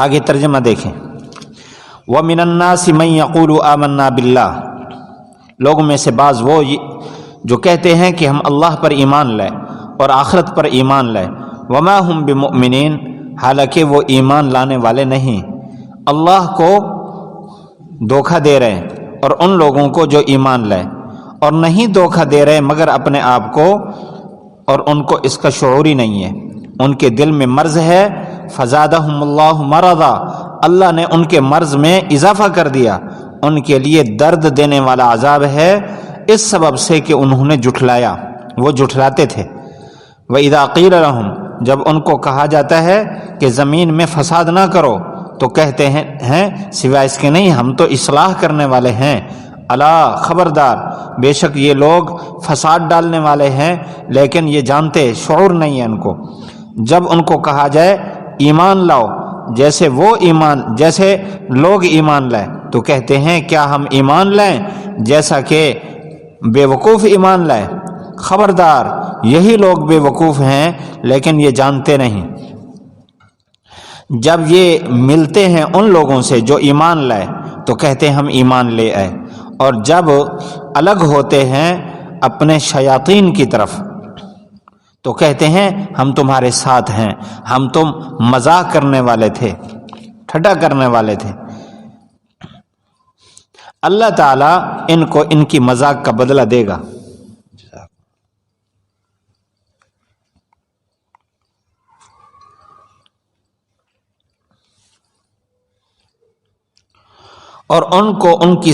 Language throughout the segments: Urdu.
آگے ترجمہ دیکھیں، وَمِنَ النَّاسِ مَن يَقُولُ آمَنَّا بِاللَّهِ، لوگوں میں سے بعض وہ جو کہتے ہیں کہ ہم اللہ پر ایمان لائے اور آخرت پر ایمان لائے، وَمَا هُم بِمُؤْمِنِينَ، حالانکہ وہ ایمان لانے والے نہیں، اللہ کو دھوکہ دے رہے ہیں اور ان لوگوں کو جو ایمان لائے، اور نہیں دھوکہ دے رہے مگر اپنے آپ کو، اور ان کو اس کا شعور ہی نہیں ہے، ان کے دل میں مرض ہے، فزادہم اللہ مرضا، اللہ نے ان کے مرض میں اضافہ کر دیا، ان کے لیے درد دینے والا عذاب ہے، اس سبب سے کہ انہوں نے جھٹلایا، وہ جھٹلاتے تھے۔ وَإِذَا قِيلَ لَهُمْ، جب ان کو کہا جاتا ہے کہ زمین میں فساد نہ کرو، تو کہتے ہیں سوائے اس کے نہیں، ہم تو اصلاح کرنے والے ہیں، الا خبردار، بے شک یہ لوگ فساد ڈالنے والے ہیں لیکن یہ جانتے، شعور نہیں ہے ان کو۔ جب ان کو کہا جائے ایمان لاؤ، جیسے لوگ ایمان لائے، تو کہتے ہیں کیا ہم ایمان لائیں جیسا کہ بے وقوف ایمان لائے؟ خبردار، یہی لوگ بے وقوف ہیں لیکن یہ جانتے نہیں۔ جب یہ ملتے ہیں ان لوگوں سے جو ایمان لائے تو کہتے ہیں ہم ایمان لے آئے، اور جب الگ ہوتے ہیں اپنے شیاطین کی طرف تو کہتے ہیں ہم تمہارے ساتھ ہیں، ہم تم مذاق کرنے والے تھے، ٹھٹا کرنے والے تھے۔ اللہ تعالیٰ ان کو ان کی مذاق کا بدلہ دے گا۔ اور ان کو ان کی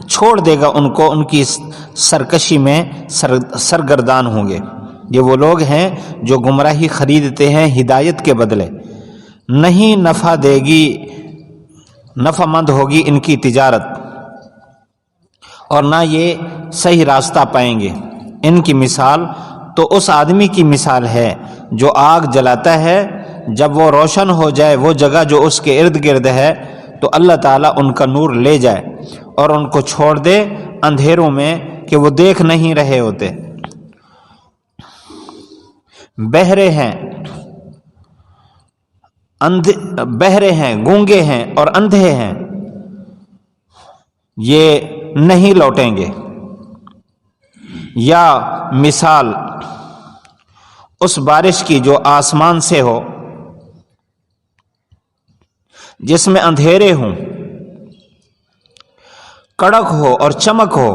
چھوڑ دے گا، ان کو ان کی سرکشی میں سرگردان ہوں گے۔ یہ وہ لوگ ہیں جو گمراہی خریدتے ہیں ہدایت کے بدلے، نہیں نفع مند ہوگی ان کی تجارت، اور نہ یہ صحیح راستہ پائیں گے۔ ان کی مثال تو اس آدمی کی مثال ہے جو آگ جلاتا ہے، جب وہ روشن ہو جائے وہ جگہ جو اس کے ارد گرد ہے تو اللہ تعالیٰ ان کا نور لے جائے اور ان کو چھوڑ دے اندھیروں میں کہ وہ دیکھ نہیں رہے ہوتے۔ بہرے ہیں، گونگے ہیں اور اندھے ہیں، یہ نہیں لوٹیں گے۔ یا مثال اس بارش کی جو آسمان سے ہو، جس میں اندھیرے ہوں، کڑک ہو اور چمک ہو،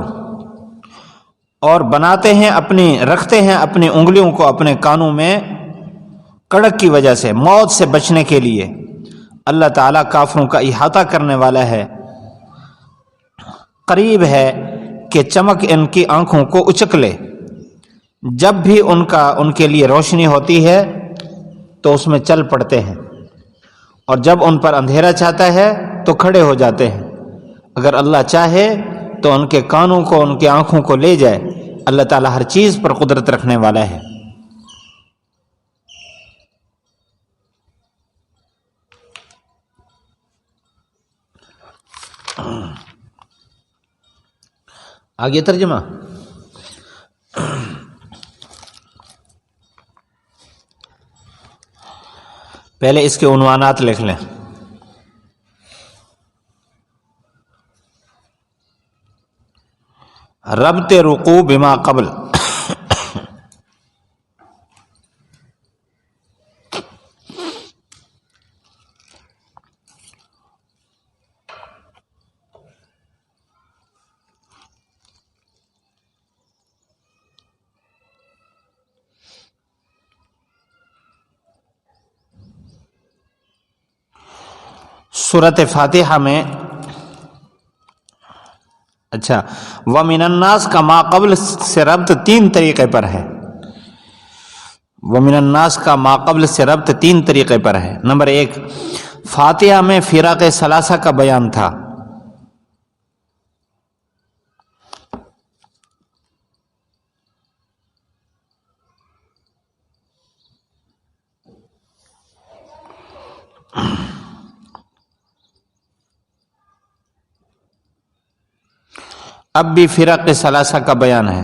اور رکھتے ہیں اپنی انگلیوں کو اپنے کانوں میں کڑک کی وجہ سے، موت سے بچنے کے لیے۔ اللہ تعالیٰ کافروں کا احاطہ کرنے والا ہے، قریب ہے کہ چمک ان کی آنکھوں کو اچک لے۔ جب بھی ان کے لیے روشنی ہوتی ہے تو اس میں چل پڑتے ہیں، اور جب ان پر اندھیرا چاہتا ہے تو کھڑے ہو جاتے ہیں۔ اگر اللہ چاہے تو ان کے کانوں کو، ان کی آنکھوں کو لے جائے۔ اللہ تعالیٰ ہر چیز پر قدرت رکھنے والا ہے۔ آگے ترجمہ، پہلے اس کے عنوانات لکھ لیں۔ ربط رقوع بما قبل، سورۃ فاتحہ میں وَمِنَ النَّاسِ کا ما قبل سے ربط تین طریقے پر ہے۔ وَمِنَ النَّاسِ کا ما قبل سے ربط تین طریقے پر ہے۔ نمبر ایک، فاتحہ میں فرق ثلاثہ کا بیان تھا۔ اب بھی فرق ثلاثہ کا بیان ہے۔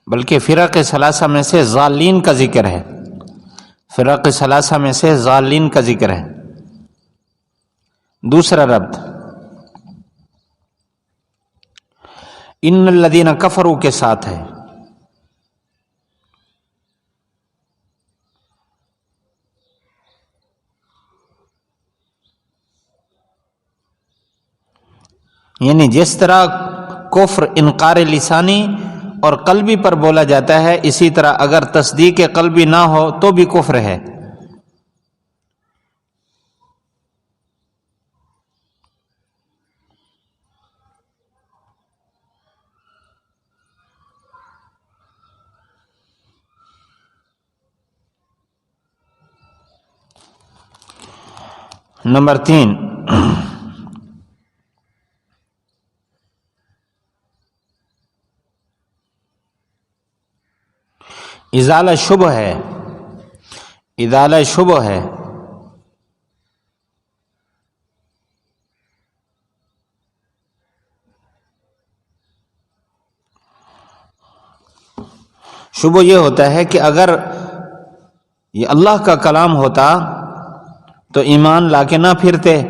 بلکہ فرق ثلاثہ میں سے ضالین کا ذکر ہے، فرق ثلاثہ میں سے ضالین کا ذکر ہے۔ دوسرا ربط ان الذین کفروا کے ساتھ ہے۔ یعنی جس طرح کفر انکار لسانی اور قلبی پر بولا جاتا ہے، اسی طرح اگر تصدیق قلبی نہ ہو تو بھی کفر ہے۔ نمبر 3، ازالہ شبہ ہے، ازالہ شبہ ہے۔ شبہ یہ ہوتا ہے کہ اگر یہ اللہ کا کلام ہوتا تو ایمان لا کے نہ پھرتے،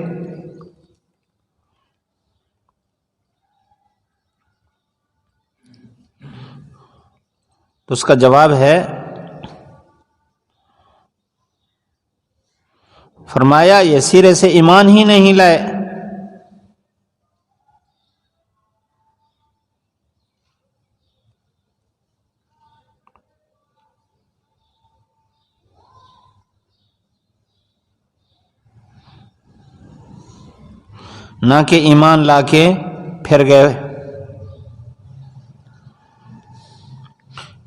تو اس کا جواب ہے، فرمایا یہ سرے سے ایمان ہی نہیں لائے۔ نہ کہ ایمان لا کے پھر گئے۔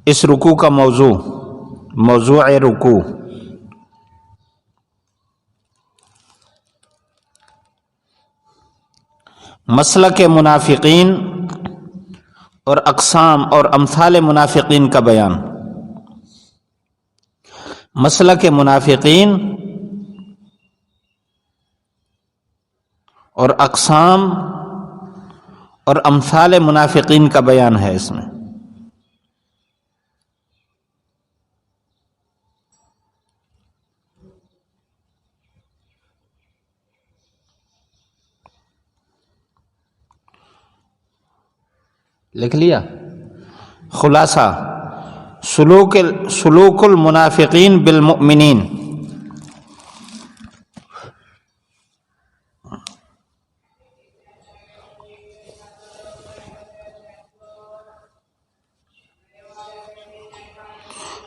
اس رکوع کا موضوع رکوع، مسلک منافقین اور اقسام اور امثال منافقین کا بیان۔ مسلک منافقین اور اقسام اور امثال منافقین کا بیان ہے اس میں۔ لکھ لیا؟ خلاصہ سلوک المنافقین بالمؤمنین،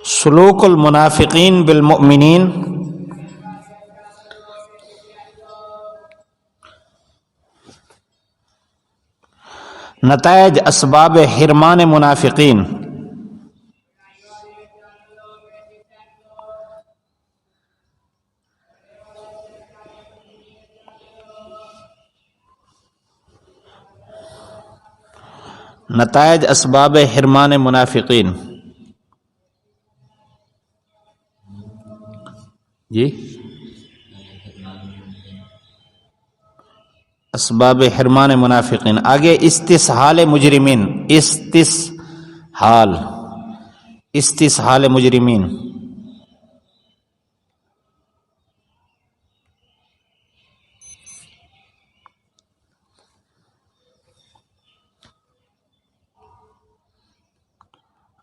سلوک المنافقین بالمؤمنین نتائج اسباب حرمان منافقین، نتائج اسباب حرمان منافقین۔ جی، اسباب حرمان منافقین۔ آگے استسہال مجرمین، استسہال مجرمین،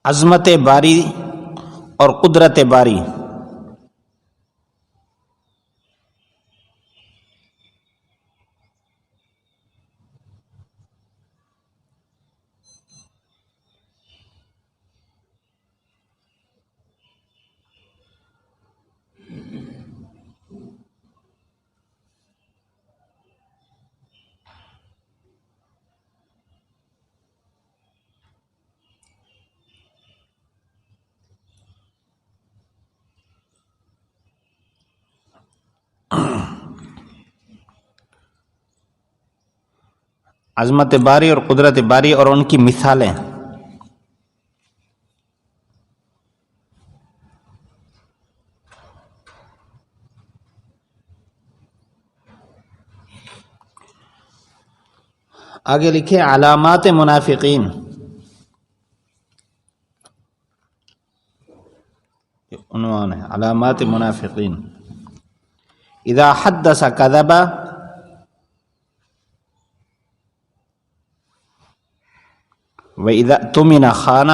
عظمت باری اور قدرت باری، عظمت باری اور قدرت باری اور ان کی مثالیں۔ آگے لکھے علامات منافقین، عنوان ہے علامات منافقین. اذا حدث کذب وَإِذَا اؤْتُمِنَ خَانَ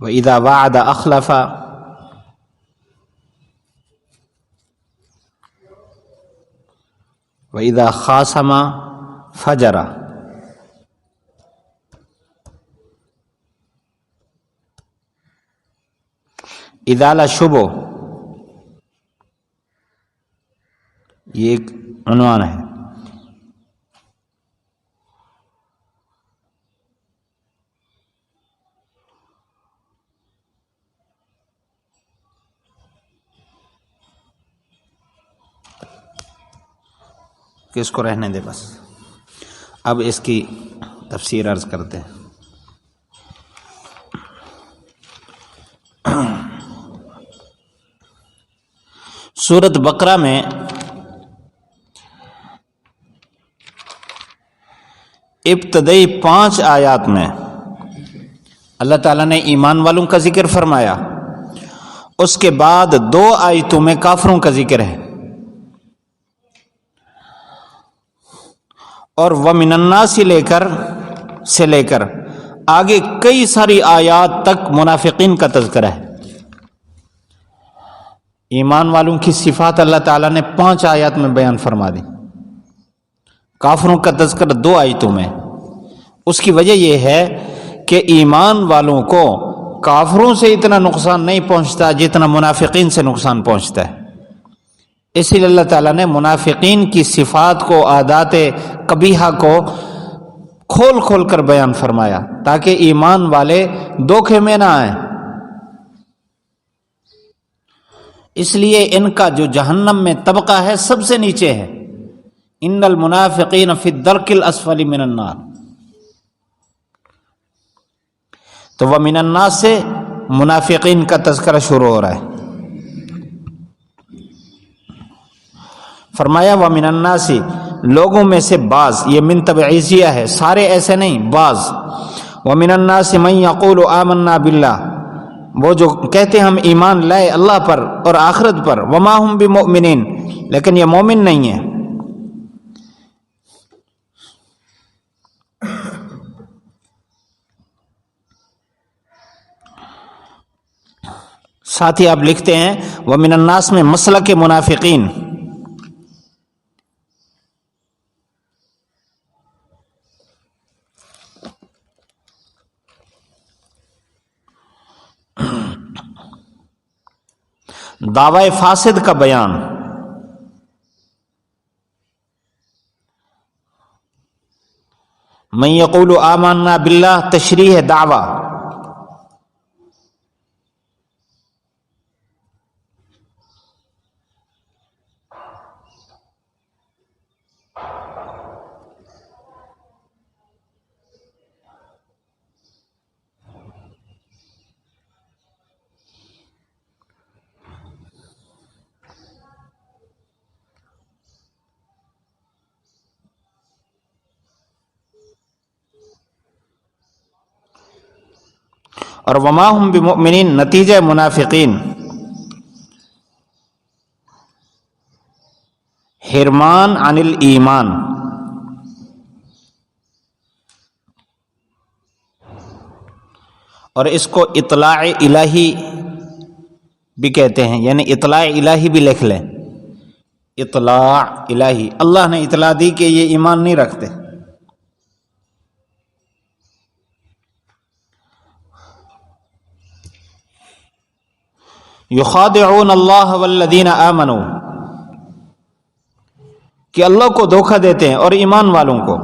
وَإِذَا وَعَدَ أَخْلَفَ وَإِذَا خَاصَمَ فَجَرَ. اِذَالَ شُبُ، یہ ایک عنوان ہے. کہ اس کو رہنے دے بس. اب اس کی تفسیر عرض کرتے ہیں. سورۃ بقرہ میں ابتدائی 5 آیات میں اللہ تعالیٰ نے ایمان والوں کا ذکر فرمایا. اس کے بعد 2 آیتوں میں کافروں کا ذکر ہے. اور وَمِنَ النَّاسِ سے لے کر آگے کئی ساری آیات تک منافقین کا تذکرہ ہے. ایمان والوں کی صفات اللہ تعالیٰ نے 5 آیات میں بیان فرما دی. کافروں کا تذکرہ 2 آیتوں میں. اس کی وجہ یہ ہے کہ ایمان والوں کو کافروں سے اتنا نقصان نہیں پہنچتا جتنا منافقین سے نقصان پہنچتا ہے. اسی لیے اللہ تعالیٰ نے منافقین کی صفات کو، عادات قبیحہ کو کھول کھول کر بیان فرمایا تاکہ ایمان والے دھوکے میں نہ آئیں. اس لیے ان کا جو جہنم میں طبقہ ہے سب سے نیچے ہے. ان المنافقین فی الدرک الاسفل من النار. تو وَمِنَ النَّاسِ سے منافقین کا تذکرہ شروع ہو رہا ہے. فرمایا وَمِنَ النَّاسِ لوگوں میں سے بعض، یہ من تبعیضیہ ہے، سارے ایسے نہیں، بعض. وَمِنَ النَّاسِ مَن يَقُولُ آمَنَّا بِاللَّهِ، وہ جو کہتے ہیں ہم ایمان لائے اللہ پر اور آخرت پر. وَمَا هُم بِمُؤْمِنِينَ، لیکن یہ مومن نہیں ہیں. ساتھ ہی آپ لکھتے ہیں وَمِنَ النَّاسِ میں مسلک منافقین. دعوی فاسد کا بیان. من یقول آمنا باللہ تشریح دعوی. اور وما ہم بمؤمنین نتیجہ منافقین حرمان عن الایمان. اور اس کو اطلاع الہی بھی کہتے ہیں، یعنی اطلاع الہی بھی لکھ لیں. اطلاع الہی، اللہ نے اطلاع دی کہ یہ ایمان نہیں رکھتے. یخادعون اللہ والذین آمنوا، کہ اللہ کو دھوکہ دیتے ہیں اور ایمان والوں کو.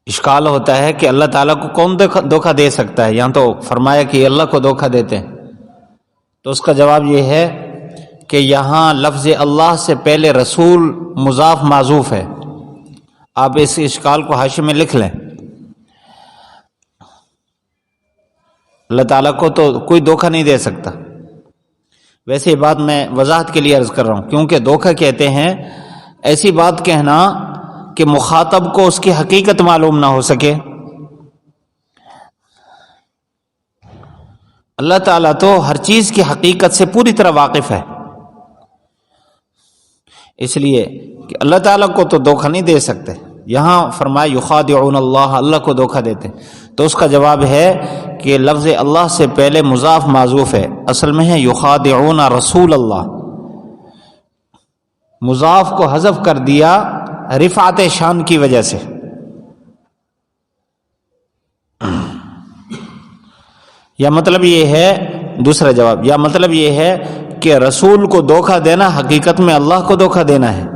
اشکال ہوتا ہے کہ اللہ تعالیٰ کو کون دھوکہ دے سکتا ہے. یہاں تو فرمایا کہ اللہ کو دھوکہ دیتے ہیں، تو اس کا جواب یہ ہے کہ یہاں لفظ اللہ سے پہلے رسول مضاف معذوف ہے. آپ اس اشکال کو حاشیے میں لکھ لیں. اللہ تعالیٰ کو تو کوئی دھوکہ نہیں دے سکتا. ویسے یہ بات میں وضاحت کے لیے عرض کر رہا ہوں، کیونکہ دھوکہ کہتے ہیں ایسی بات کہنا کہ مخاطب کو اس کی حقیقت معلوم نہ ہو سکے. اللہ تعالیٰ تو ہر چیز کی حقیقت سے پوری طرح واقف ہے، اس لیے کہ اللہ تعالیٰ کو تو دھوکہ نہیں دے سکتے. یہاں فرمایا یخادعون اللہ، اللہ کو دھوکہ دیتے، تو اس کا جواب ہے کہ لفظ اللہ سے پہلے مضاف معذوف ہے، اصل میں ہے یخادعون رسول اللہ. مضاف کو حذف کر دیا رفعت شان کی وجہ سے. یا مطلب یہ ہے، دوسرا جواب، یا مطلب یہ ہے کہ رسول کو دھوکہ دینا حقیقت میں اللہ کو دھوکہ دینا ہے.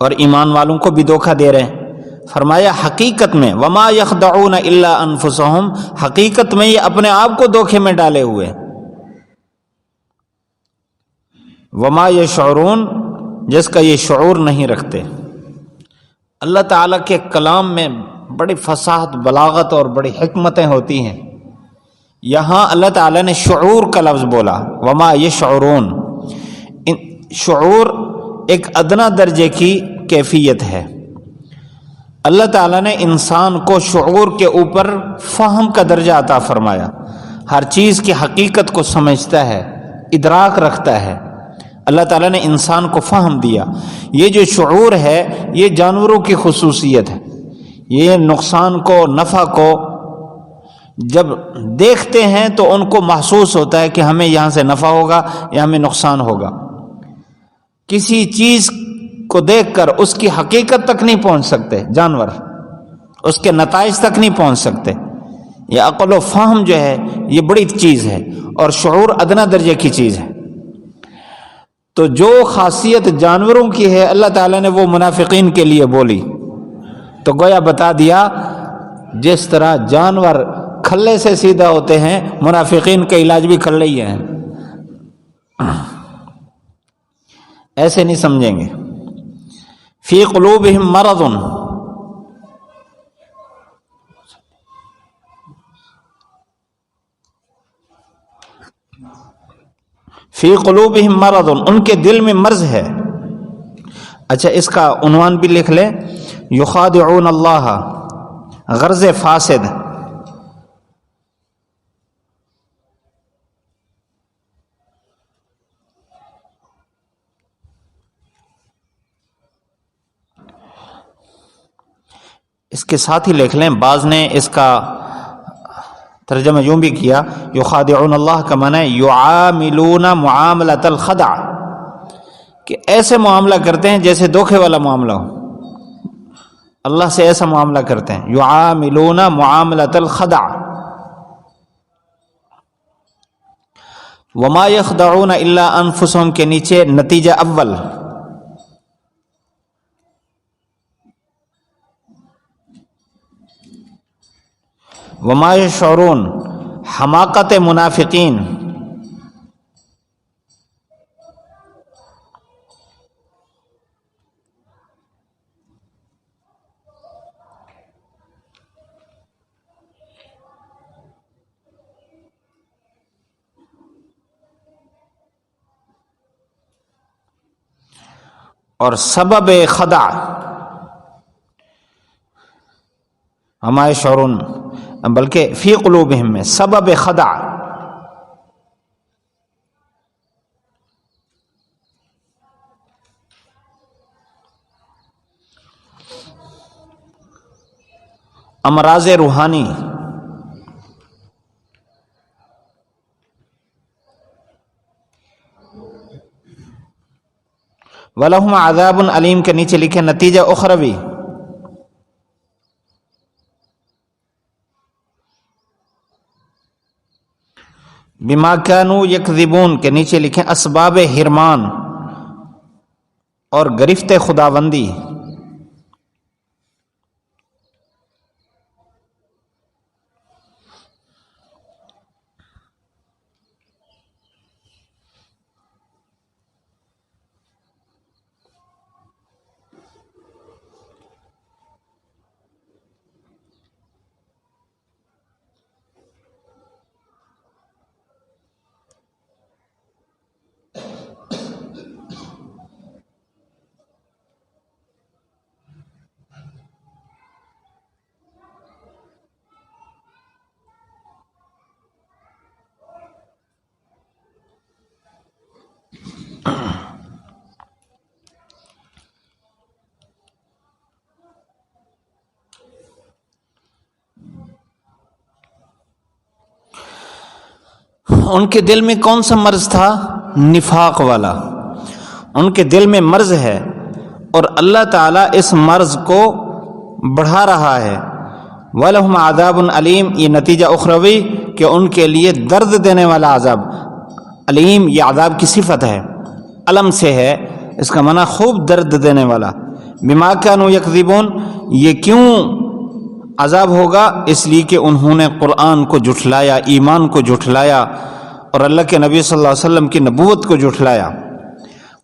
اور ایمان والوں کو بھی دھوکہ دے رہے ہیں. فرمایا حقیقت میں وما یخدعون الا انفسهم، حقیقت میں یہ اپنے آپ کو دھوکے میں ڈالے ہوئے. وما یشعرون، جس کا یہ شعور نہیں رکھتے. اللہ تعالیٰ کے کلام میں بڑی فصاحت، بلاغت اور بڑی حکمتیں ہوتی ہیں. یہاں اللہ تعالیٰ نے شعور کا لفظ بولا، وما یشعرون. شعور ایک ادنا درجے کی کیفیت ہے. اللہ تعالیٰ نے انسان کو شعور کے اوپر فہم کا درجہ عطا فرمایا. ہر چیز کی حقیقت کو سمجھتا ہے، ادراک رکھتا ہے. اللہ تعالیٰ نے انسان کو فہم دیا. یہ جو شعور ہے یہ جانوروں کی خصوصیت ہے. یہ نقصان کو، نفع کو جب دیکھتے ہیں تو ان کو محسوس ہوتا ہے کہ ہمیں یہاں سے نفع ہوگا یا ہمیں نقصان ہوگا. کسی چیز کو دیکھ کر اس کی حقیقت تک نہیں پہنچ سکتے جانور، اس کے نتائج تک نہیں پہنچ سکتے. یہ عقل و فہم جو ہے یہ بڑی چیز ہے، اور شعور ادنا درجے کی چیز ہے. تو جو خاصیت جانوروں کی ہے اللہ تعالیٰ نے وہ منافقین کے لیے بولی. تو گویا بتا دیا جس طرح جانور کھلے سے سیدھا ہوتے ہیں، منافقین کا علاج بھی کھلے ہی ہیں. ایسے نہیں سمجھیں گے. فی قلوبہم مرض، فی قلوبہم مرض، ان کے دل میں مرض ہے. اچھا اس کا عنوان بھی لکھ لیں، یخادعون اللہ، غرض فاسد. اس کے ساتھ ہی لکھ لیں، بعض نے اس کا ترجمہ یوں بھی کیا، یخادعون اللہ کا معنی ہے یعاملون معاملۃ الخدع، کہ ایسے معاملہ کرتے ہیں جیسے دھوکے والا معاملہ ہو. اللہ سے ایسا معاملہ کرتے ہیں، یعاملون معاملۃ الخدع. وما یخدعون الا انفسهم کے نیچے نتیجہ اول، وما یشعرون، حماقت منافقین. اور سبب خدع، وما یشعرون، بلکہ فی قلوبہم میں سبب خدع. امراض روحانی، وَلَهُمْ عَذَابٌ علیم کے نیچے لکھے نتیجہ اخروی. بما کانوا یکذبون کے نیچے لکھیں اسباب حرمان اور گرفت خداوندی. ان کے دل میں کون سا مرض تھا؟ نفاق والا. ان کے دل میں مرض ہے اور اللہ تعالیٰ اس مرض کو بڑھا رہا ہے. وَلَهُمْ عَذَابٌ علیم، یہ نتیجہ اخروی کہ ان کے لیے درد دینے والا عذاب. علیم یہ عذاب کی صفت ہے، علم سے ہے، اس کا معنی خوب درد دینے والا. بما کانوا یکذبون، یہ کیوں عذاب ہوگا؟ اس لیے کہ انہوں نے قرآن کو جھٹلایا، ایمان کو جھٹلایا اور اللہ کے نبی صلی اللہ علیہ وسلم کی نبوت کو جھٹلایا.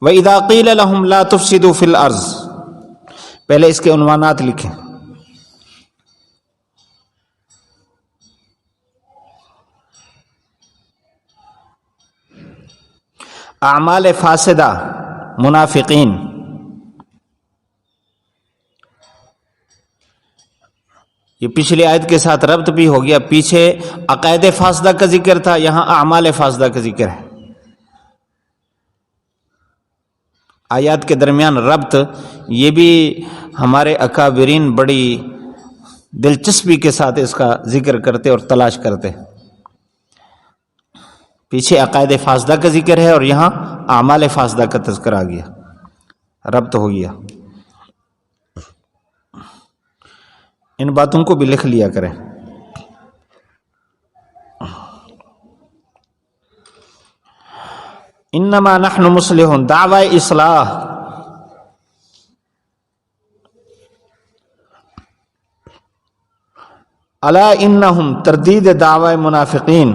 وَإِذَا قِيلَ لَهُمْ لَا تُفْسِدُوا فِي الْأَرْضِ، پہلے اس کے عنوانات لکھیں. اعمال فاسدہ، منافقین. یہ پچھلی آیت کے ساتھ ربط بھی ہو گیا. پیچھے عقائد فاسدہ کا ذکر تھا، یہاں اعمال فاسدہ کا ذکر ہے. آیات کے درمیان ربط یہ بھی ہمارے اکابرین بڑی دلچسپی کے ساتھ اس کا ذکر کرتے اور تلاش کرتے. پیچھے عقائد فاسدہ کا ذکر ہے اور یہاں اعمال فاسدہ کا تذکر آ گیا، ربط ہو گیا. ان باتوں کو بھی لکھ لیا کریں. انما نحن مصلحون، دعوی اصلاح. الا انہم، تردید دعوی منافقین.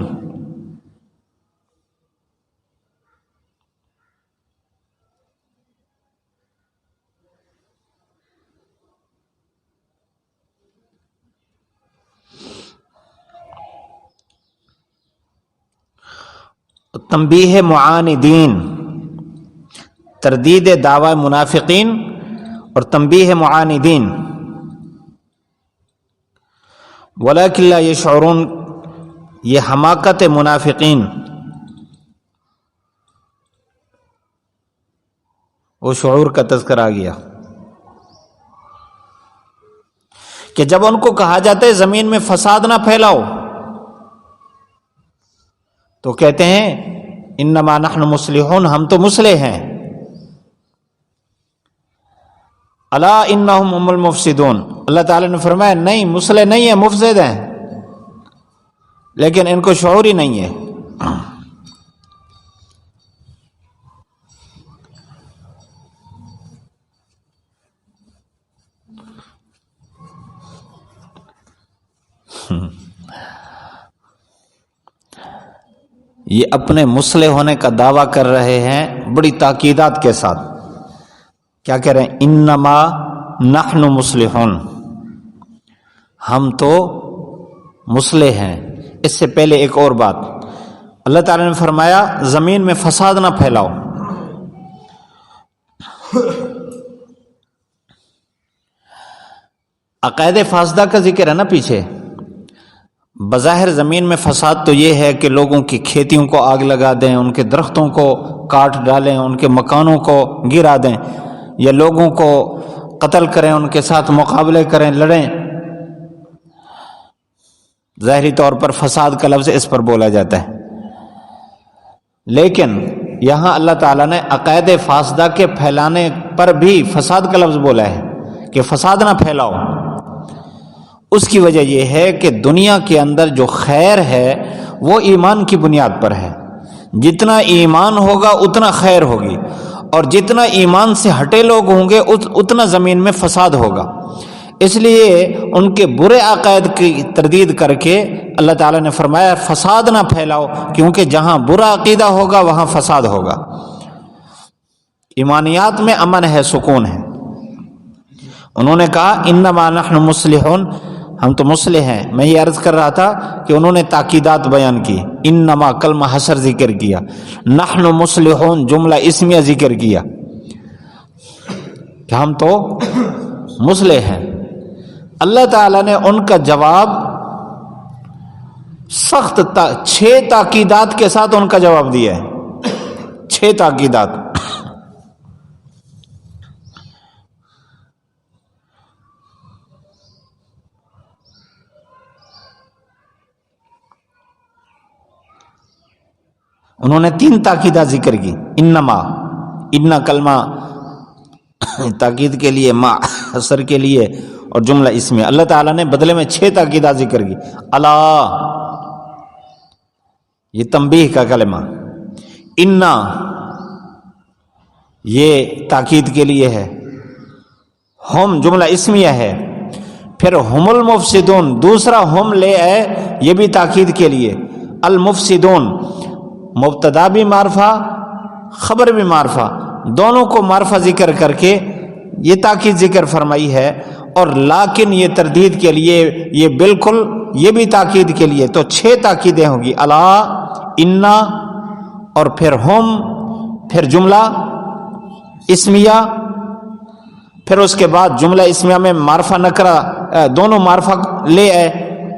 تنبیہ معاندین، تردید دعوی منافقین اور تنبیہ معاندین. ولیکن لا یشعرون، یہ حماقت منافقین، وہ شعور کا تذکر آ گیا کہ جب ان کو کہا جاتا ہے زمین میں فساد نہ پھیلاؤ تو کہتے ہیں انما نحن مصلحون، ہم تو مصلح ہیں. الا انہم هم المفسدون، اللہ تعالیٰ نے فرمایا نہیں، مصلح نہیں ہیں، مفسد ہیں، لیکن ان کو شعور ہی نہیں ہے. یہ اپنے مصلح ہونے کا دعویٰ کر رہے ہیں بڑی تاکیدات کے ساتھ. کیا کہہ رہے ہیں؟ انما نحن مصلحون، ہم تو مصلح ہیں. اس سے پہلے ایک اور بات، اللہ تعالیٰ نے فرمایا زمین میں فساد نہ پھیلاؤ. عقائد فاسدہ کا ذکر ہے نا پیچھے. بظاہر زمین میں فساد تو یہ ہے کہ لوگوں کی کھیتیوں کو آگ لگا دیں، ان کے درختوں کو کاٹ ڈالیں، ان کے مکانوں کو گرا دیں، یا لوگوں کو قتل کریں، ان کے ساتھ مقابلے کریں، لڑیں. ظاہری طور پر فساد کا لفظ اس پر بولا جاتا ہے. لیکن یہاں اللہ تعالیٰ نے عقائد فاسدہ کے پھیلانے پر بھی فساد کا لفظ بولا ہے کہ فساد نہ پھیلاؤ. اس کی وجہ یہ ہے کہ دنیا کے اندر جو خیر ہے وہ ایمان کی بنیاد پر ہے. جتنا ایمان ہوگا اتنا خیر ہوگی، اور جتنا ایمان سے ہٹے لوگ ہوں گے اتنا زمین میں فساد ہوگا. اس لیے ان کے برے عقائد کی تردید کر کے اللہ تعالیٰ نے فرمایا فساد نہ پھیلاؤ، کیونکہ جہاں برا عقیدہ ہوگا وہاں فساد ہوگا. ایمانیات میں امن ہے، سکون ہے. انہوں نے کہا انما نحن مصلحون، ہم تو مصلح ہیں. میں یہ عرض کر رہا تھا کہ انہوں نے تاکیدات بیان کی، انما کلمہ حصر ذکر کیا، نحن مصلحون جملہ اسمیہ ذکر کیا کہ ہم تو مصلح ہیں. اللہ تعالیٰ نے ان کا جواب سخت 6 تاکیدات کے ساتھ ان کا جواب دیا ہے. 6 تاکیدات. انہوں نے 3 تاکیدات ذکر کی. انما، ان کلمہ تاکید کے لیے، ما حصر کے لیے، اور جملہ اس میں اللہ تعالیٰ نے بدلے میں 6 تاکیدات ذکر کی. اللہ، یہ تنبیہ کا کلمہ. انا، یہ تاکید کے لیے ہے. ہم جملہ اسمیہ ہے. پھر ہم المفسدون، دوسرا ہم لے آئے، یہ بھی تاکید کے لیے. المفسدون مبتدا بھی معرفہ، خبر بھی معرفہ، دونوں کو معرفہ ذکر کر کے یہ تاکید ذکر فرمائی ہے. اور لیکن یہ تردید کے لیے، یہ بالکل یہ بھی تاکید کے لیے. تو 6 تاکیدیں ہوگی، الا، انا، اور پھر ہم، پھر جملہ اسمیہ، پھر اس کے بعد جملہ اسمیہ میں معرفہ نکرہ، دونوں معرفہ لے آئے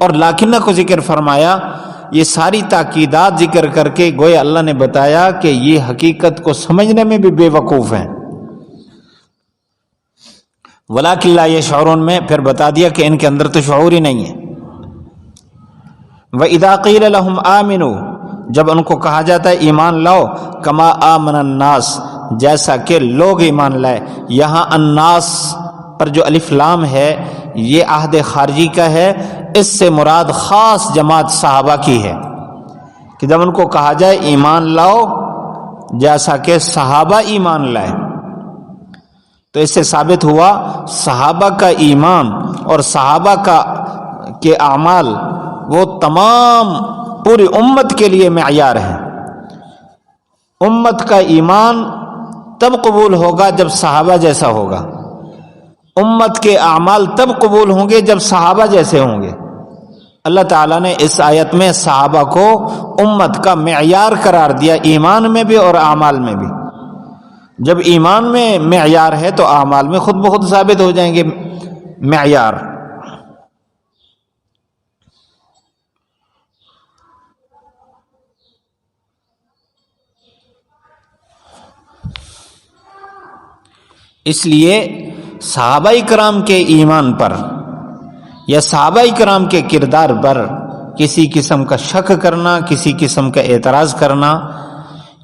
اور لیکنہ کو ذکر فرمایا. یہ ساری تاکیدات ذکر کر کے گویا اللہ نے بتایا کہ یہ حقیقت کو سمجھنے میں بھی بے وقوف ہیں. وَلَٰكِن لَا يَشْعُرُونَ میں پھر بتا دیا کہ ان کے اندر تو شعور ہی نہیں ہے. وَإِذَا قِيلَ لَهُمْ آمِنُوا، جب ان کو کہا جاتا ہے ایمان لاؤ، كَمَا آمَنَ النَّاسِ، جیسا کہ لوگ ایمان لائے. یہاں الناس پر جو الف لام ہے یہ عہد خارجی کا ہے. اس سے مراد خاص جماعت صحابہ کی ہے کہ جب ان کو کہا جائے ایمان لاؤ جیسا کہ صحابہ ایمان لائے، تو اس سے ثابت ہوا صحابہ کا ایمان اور صحابہ کے اعمال وہ تمام پوری امت کے لیے معیار ہے. امت کا ایمان تب قبول ہوگا جب صحابہ جیسا ہوگا. امت کے اعمال تب قبول ہوں گے جب صحابہ جیسے ہوں گے. اللہ تعالیٰ نے اس آیت میں صحابہ کو امت کا معیار قرار دیا، ایمان میں بھی اور اعمال میں بھی. جب ایمان میں معیار ہے تو اعمال میں خود بخود ثابت ہو جائیں گے معیار. اس لیے صحابہ کرام کے ایمان پر یا صحابہ کرام کے کردار پر کسی قسم کا شک کرنا، کسی قسم کا اعتراض کرنا،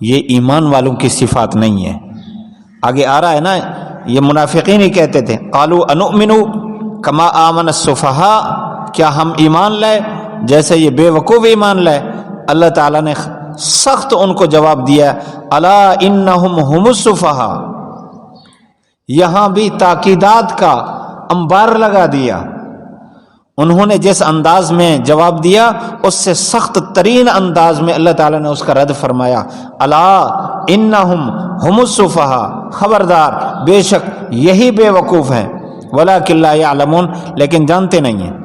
یہ ایمان والوں کی صفات نہیں ہے. آگے آ رہا ہے نا، یہ منافقین ہی کہتے تھے قالوا انؤمن کما آمن السفہاء، کیا ہم ایمان لائے جیسے یہ بے وقوف ایمان لائے. اللہ تعالیٰ نے سخت ان کو جواب دیا الا انہم هم السفہاء. یہاں بھی تاکیدات کا انبار لگا دیا. انہوں نے جس انداز میں جواب دیا اس سے سخت ترین انداز میں اللہ تعالیٰ نے اس کا رد فرمایا. الا انہم هم السفہاء، خبردار بے شک یہی بے وقوف ہیں. ولکن لا یعلمون، لیکن جانتے نہیں ہیں.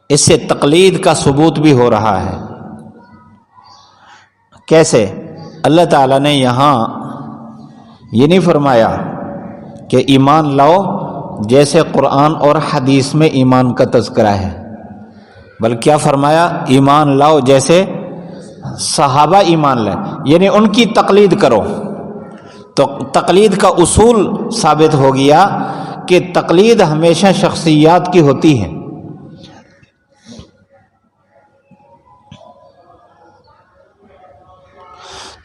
اس سے تقلید کا ثبوت بھی ہو رہا ہے. کیسے؟ اللہ تعالیٰ نے یہاں یہ نہیں فرمایا کہ ایمان لاؤ جیسے قرآن اور حدیث میں ایمان کا تذکرہ ہے، بلکہ کیا فرمایا؟ ایمان لاؤ جیسے صحابہ ایمان لائے، یعنی ان کی تقلید کرو. تو تقلید کا اصول ثابت ہو گیا کہ تقلید ہمیشہ شخصیات کی ہوتی ہے.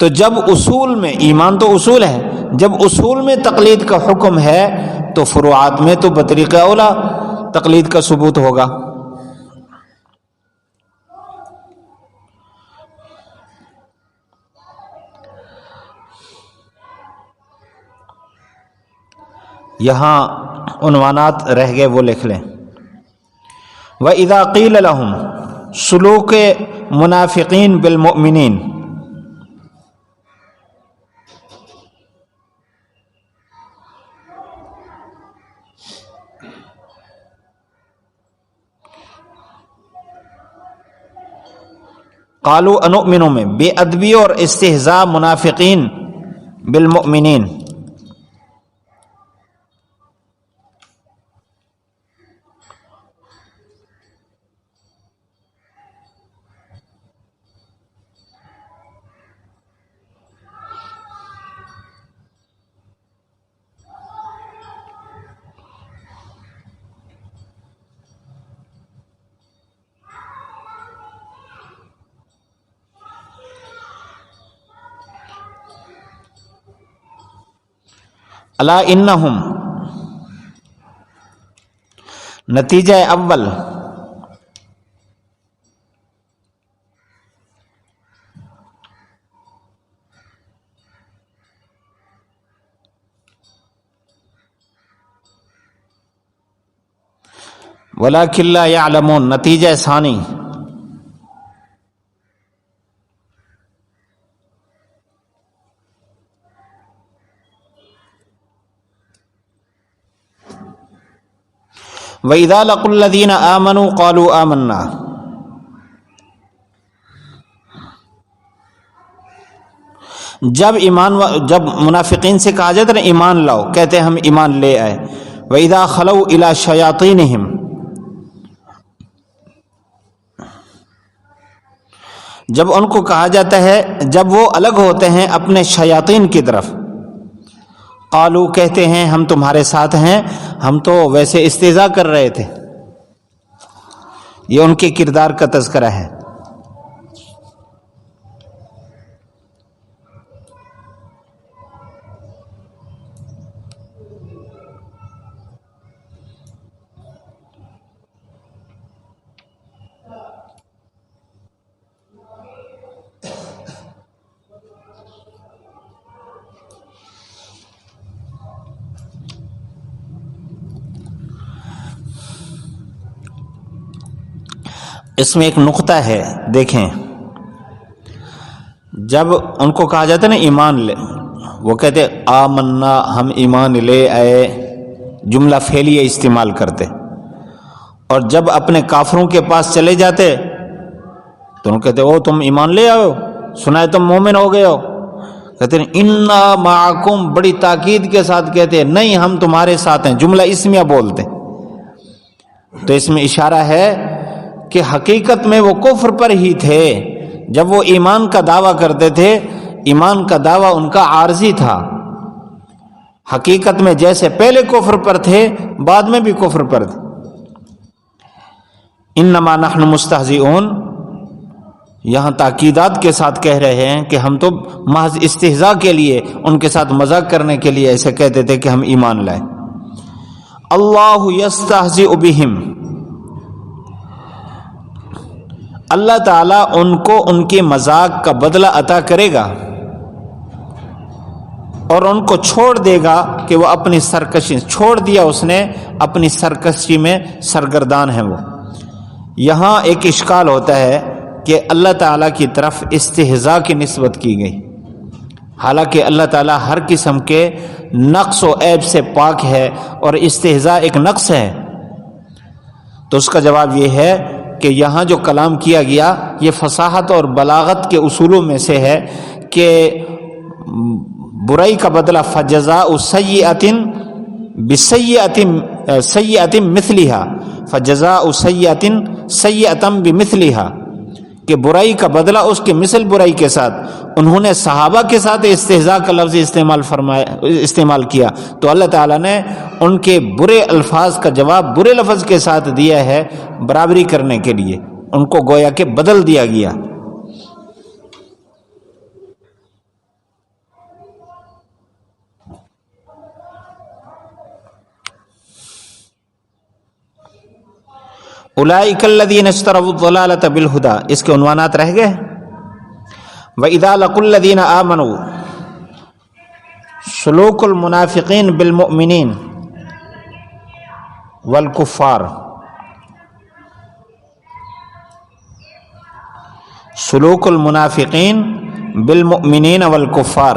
تو جب اصول میں، ایمان تو اصول ہے، جب اصول میں تقلید کا حکم ہے تو فروعات میں تو بطریق اولا تقلید کا ثبوت ہوگا. یہاں عنوانات رہ گئے وہ لکھ لیں. وَإِذَا قِيلَ لَهُمْ سلوک منافقین بالمؤمنین. قالوا انؤمن میں بے ادبی اور استہزاء منافقین بالمؤمنین. الا انہم نتیجہ اول ولکن لا یعلمون نتیجہ ثانی وَإِذَا لَقُوا الَّذِينَ آمَنُوا قَالُوا آمَنَّا. جب منافقین سے کہا جاتا ہے ایمان لاؤ، کہتے ہیں ہم ایمان لے آئے. وَإِذَا خَلَوْا إِلَى شَيَاطِينِهِمْ جب ان کو کہا جاتا ہے جب وہ الگ ہوتے ہیں اپنے شیاطین کی طرف. قالو کہتے ہیں ہم تمہارے ساتھ ہیں، ہم تو ویسے استہزاء کر رہے تھے. یہ ان کے کردار کا تذکرہ ہے. اس میں ایک نقطہ ہے دیکھیں، جب ان کو کہا جاتا ہے نا ایمان لے، وہ کہتے آمنا ہم ایمان لے آئے، جملہ فعلیہ استعمال کرتے. اور جب اپنے کافروں کے پاس چلے جاتے تو ان کہتے او تم ایمان لے آئے ہو، سنا ہے تم مومن ہو گئے ہو. کہتے ہیں انا معکم، بڑی تاکید کے ساتھ کہتے ہیں نہیں ہم تمہارے ساتھ ہیں، جملہ اسمیہ بولتے. تو اس میں اشارہ ہے کہ حقیقت میں وہ کفر پر ہی تھے. جب وہ ایمان کا دعویٰ کرتے تھے، ایمان کا دعویٰ ان کا عارضی تھا. حقیقت میں جیسے پہلے کفر پر تھے بعد میں بھی کفر پر تھے. انما نحن مستہزئون، یہاں تاکیدات کے ساتھ کہہ رہے ہیں کہ ہم تو محض استہزاء کے لیے، ان کے ساتھ مذاق کرنے کے لیے ایسے کہتے تھے کہ ہم ایمان لائیں. اللہ یستہزئ بہم، اللہ تعالیٰ ان کو ان کے مذاق کا بدلہ عطا کرے گا اور ان کو چھوڑ دے گا کہ وہ اپنی سرکشی چھوڑ دیا، اس نے اپنی سرکشی میں سرگردان ہے. وہ یہاں ایک اشکال ہوتا ہے کہ اللہ تعالیٰ کی طرف استہزاء کی نسبت کی گئی، حالانکہ اللہ تعالیٰ ہر قسم کے نقص و عیب سے پاک ہے اور استہزاء ایک نقص ہے. تو اس کا جواب یہ ہے کہ یہاں جو کلام کیا گیا یہ فصاحت اور بلاغت کے اصولوں میں سے ہے کہ برائی کا بدلہ فجزاء سیئۃ بسیئۃ مثلھا، فجزاء سیئۃ سیئۃ بمثلھا، کہ برائی کا بدلہ اس کے مثل برائی کے ساتھ. انہوں نے صحابہ کے ساتھ استہزاء کا لفظ استعمال کیا تو اللہ تعالیٰ نے ان کے برے الفاظ کا جواب برے لفظ کے ساتھ دیا ہے برابری کرنے کے لیے، ان کو گویا کہ بدل دیا گیا. اولئک الذین اشتروا الضلالۃ بالہدی، اس کے عنوانات رہ گئے. وَإِذَا لَقُوا الَّذِينَ آمَنُوا سلوک المنافقین بالمؤمنین. والکفار، سلوک المنافقین بالمؤمنین والکفار،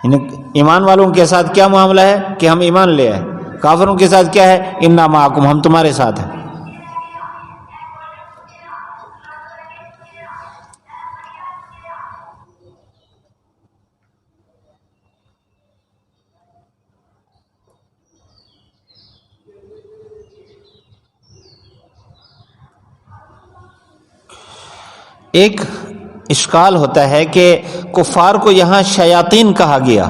یعنی ایمان والوں کے ساتھ کیا معاملہ ہے کہ ہم ایمان لے آئے، کافروں کے ساتھ کیا ہے، انا معکم، ہم تمہارے ساتھ ہیں۔ ایک اشکال ہوتا ہے کہ کفار کو یہاں شیاطین کہا گیا،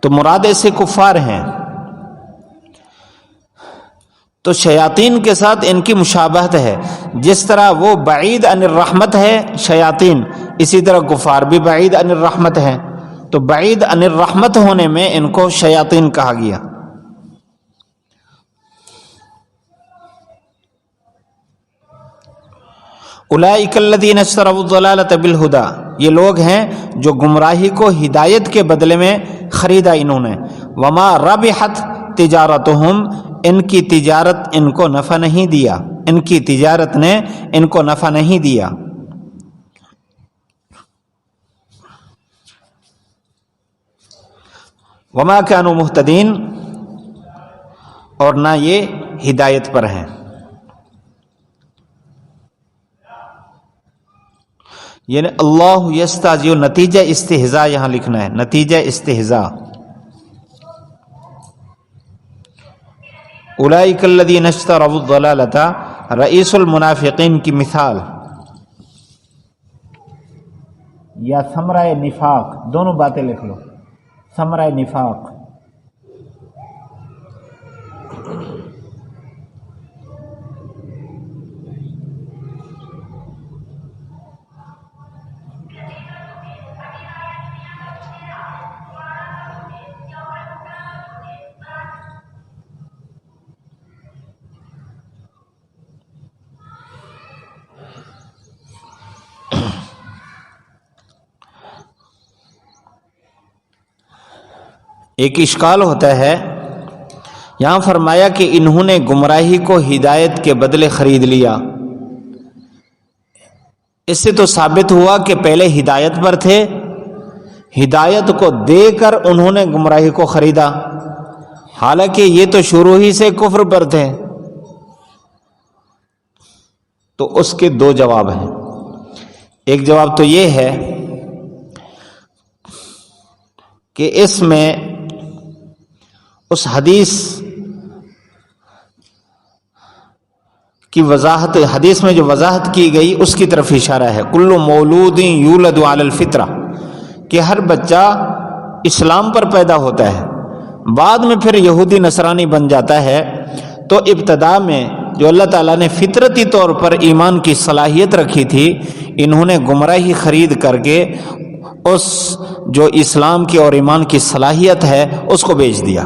تو مراد سے کفار ہیں، تو شیاطین کے ساتھ ان کی مشابہت ہے، جس طرح وہ بعید عن الرحمت ہے شیاطین، اسی طرح کفار بھی بعید عن الرحمت ہے، تو بعید عن الرحمت ہونے میں ان کو شیاطین کہا گیا۔ اولئک الذین اشتروا الضلالۃ بالہدی، یہ لوگ ہیں جو گمراہی کو ہدایت کے بدلے میں خریدا انہوں نے، وما ربحت تجارتہم، ان کی تجارت ان کو نفع نہیں دیا، ان کی تجارت نے ان کو نفع نہیں دیا۔ وما كانوا مہتدین، اور نہ یہ ہدایت پر ہیں۔ یعنی اللہ یستہزئ، نتیجہ استہزاء یہاں لکھنا ہے، نتیجہ استہزاء۔ اولئک الذین اشتروا الضلالۃ، رئیس المنافقین کی مثال، یا ثمرہ نفاق، دونوں باتیں لکھ لو، ثمرہ نفاق۔ ایک اشکال ہوتا ہے، یہاں فرمایا کہ انہوں نے گمراہی کو ہدایت کے بدلے خرید لیا، اس سے تو ثابت ہوا کہ پہلے ہدایت پر تھے، ہدایت کو دے کر انہوں نے گمراہی کو خریدا، حالانکہ یہ تو شروع ہی سے کفر پر تھے۔ تو اس کے دو جواب ہیں، ایک جواب تو یہ ہے کہ اس میں اس حدیث کی وضاحت، حدیث میں جو وضاحت کی گئی اس کی طرف اشارہ ہے، کل مولود یولد علی الفطرہ، کہ ہر بچہ اسلام پر پیدا ہوتا ہے، بعد میں پھر یہودی نصرانی بن جاتا ہے، تو ابتدا میں جو اللہ تعالیٰ نے فطرتی طور پر ایمان کی صلاحیت رکھی تھی، انہوں نے گمراہی خرید کر کے اس جو اسلام کی اور ایمان کی صلاحیت ہے اس کو بیچ دیا۔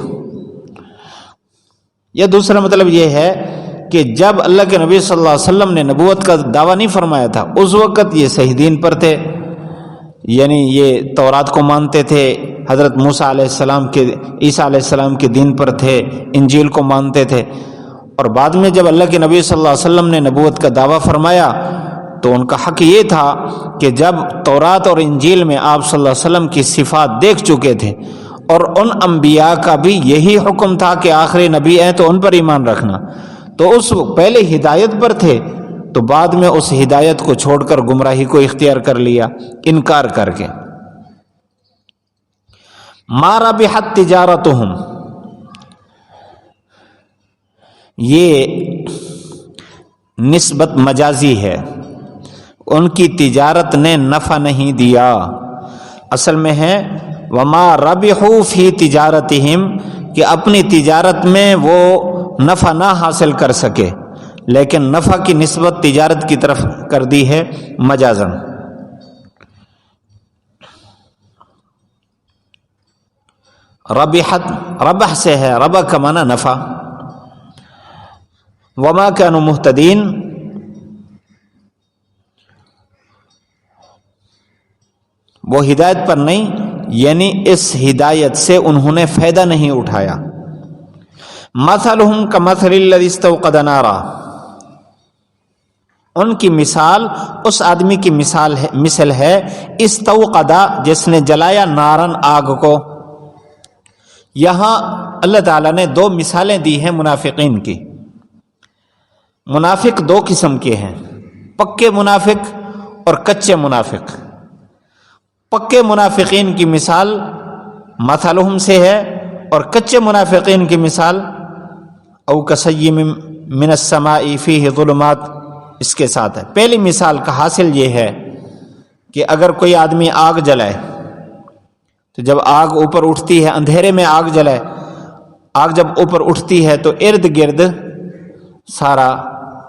یا دوسرا مطلب یہ ہے کہ جب اللہ کے نبی صلی اللہ علیہ وسلم نے نبوت کا دعویٰ نہیں فرمایا تھا، اس وقت یہ صحیح دین پر تھے، یعنی یہ تورات کو مانتے تھے، حضرت موسیٰ علیہ السلام کے، عیسیٰ علیہ السلام کے دین پر تھے، انجیل کو مانتے تھے، اور بعد میں جب اللہ کے نبی صلی اللہ علیہ وسلم نے نبوت کا دعویٰ فرمایا تو ان کا حق یہ تھا کہ جب تورات اور انجیل میں آپ صلی اللہ علیہ وسلم کی صفات دیکھ چکے تھے، اور ان انبیاء کا بھی یہی حکم تھا کہ آخری نبی ہیں تو ان پر ایمان رکھنا، تو اس پہلے ہدایت پر تھے، تو بعد میں اس ہدایت کو چھوڑ کر گمراہی کو اختیار کر لیا انکار کر کے۔ ما ربحت تجارتہم، یہ نسبت مجازی ہے، ان کی تجارت نے نفع نہیں دیا، اصل میں ہے وما ربحوا فی تجارتہم، کہ اپنی تجارت میں وہ نفع نہ حاصل کر سکے، لیکن نفع کی نسبت تجارت کی طرف کر دی ہے مجازن۔ ربحت، ربح سے ہے، ربح کا معنی نفع۔ وما كانوا مہتدین، وہ ہدایت پر نہیں، یعنی اس ہدایت سے انہوں نے فائدہ نہیں اٹھایا۔ مثلہم کمثل الذی استوقد نارا، ان کی مثال اس آدمی کی مثل ہے استوقدا، جس نے جلایا نارن، آگ کو۔ یہاں اللہ تعالیٰ نے دو مثالیں دی ہیں منافقین کی۔ منافق دو قسم کے ہیں، پکے منافق اور کچے منافق۔ پکے منافقین کی مثال مثلہم سے ہے، اور کچے منافقین کی مثال او کصیب من السماء فیہ ظلمات، اس کے ساتھ ہے۔ پہلی مثال کا حاصل یہ ہے کہ اگر کوئی آدمی آگ جلائے تو جب آگ اوپر اٹھتی ہے، اندھیرے میں آگ جلائے، آگ جب اوپر اٹھتی ہے تو ارد گرد سارا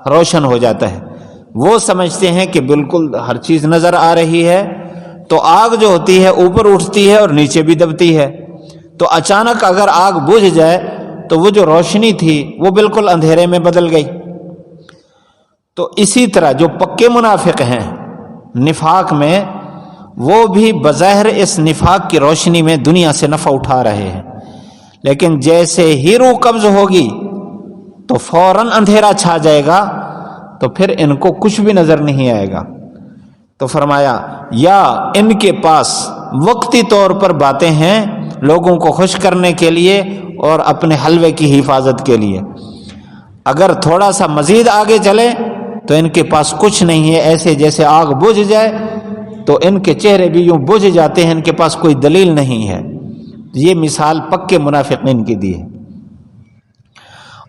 روشن ہو جاتا ہے۔ وہ سمجھتے ہیں کہ بالکل ہر چیز نظر آ رہی ہے، تو آگ جو ہوتی ہے اوپر اٹھتی ہے اور نیچے بھی دبتی ہے، تو اچانک اگر آگ بجھ جائے تو وہ جو روشنی تھی وہ بالکل اندھیرے میں بدل گئی۔ تو اسی طرح جو پکے منافق ہیں نفاق میں، وہ بھی بظاہر اس نفاق کی روشنی میں دنیا سے نفع اٹھا رہے ہیں، لیکن جیسے ہی روح قبض ہوگی تو فوراً اندھیرا چھا جائے گا، تو پھر ان کو کچھ بھی نظر نہیں آئے گا۔ تو فرمایا یا ان کے پاس وقتی طور پر باتیں ہیں لوگوں کو خوش کرنے کے لیے اور اپنے حلوے کی حفاظت کے لیے، اگر تھوڑا سا مزید آگے چلے تو ان کے پاس کچھ نہیں ہے، ایسے جیسے آگ بجھ جائے تو ان کے چہرے بھی یوں بجھ جاتے ہیں، ان کے پاس کوئی دلیل نہیں ہے۔ یہ مثال پکے منافقین کی دی ہے۔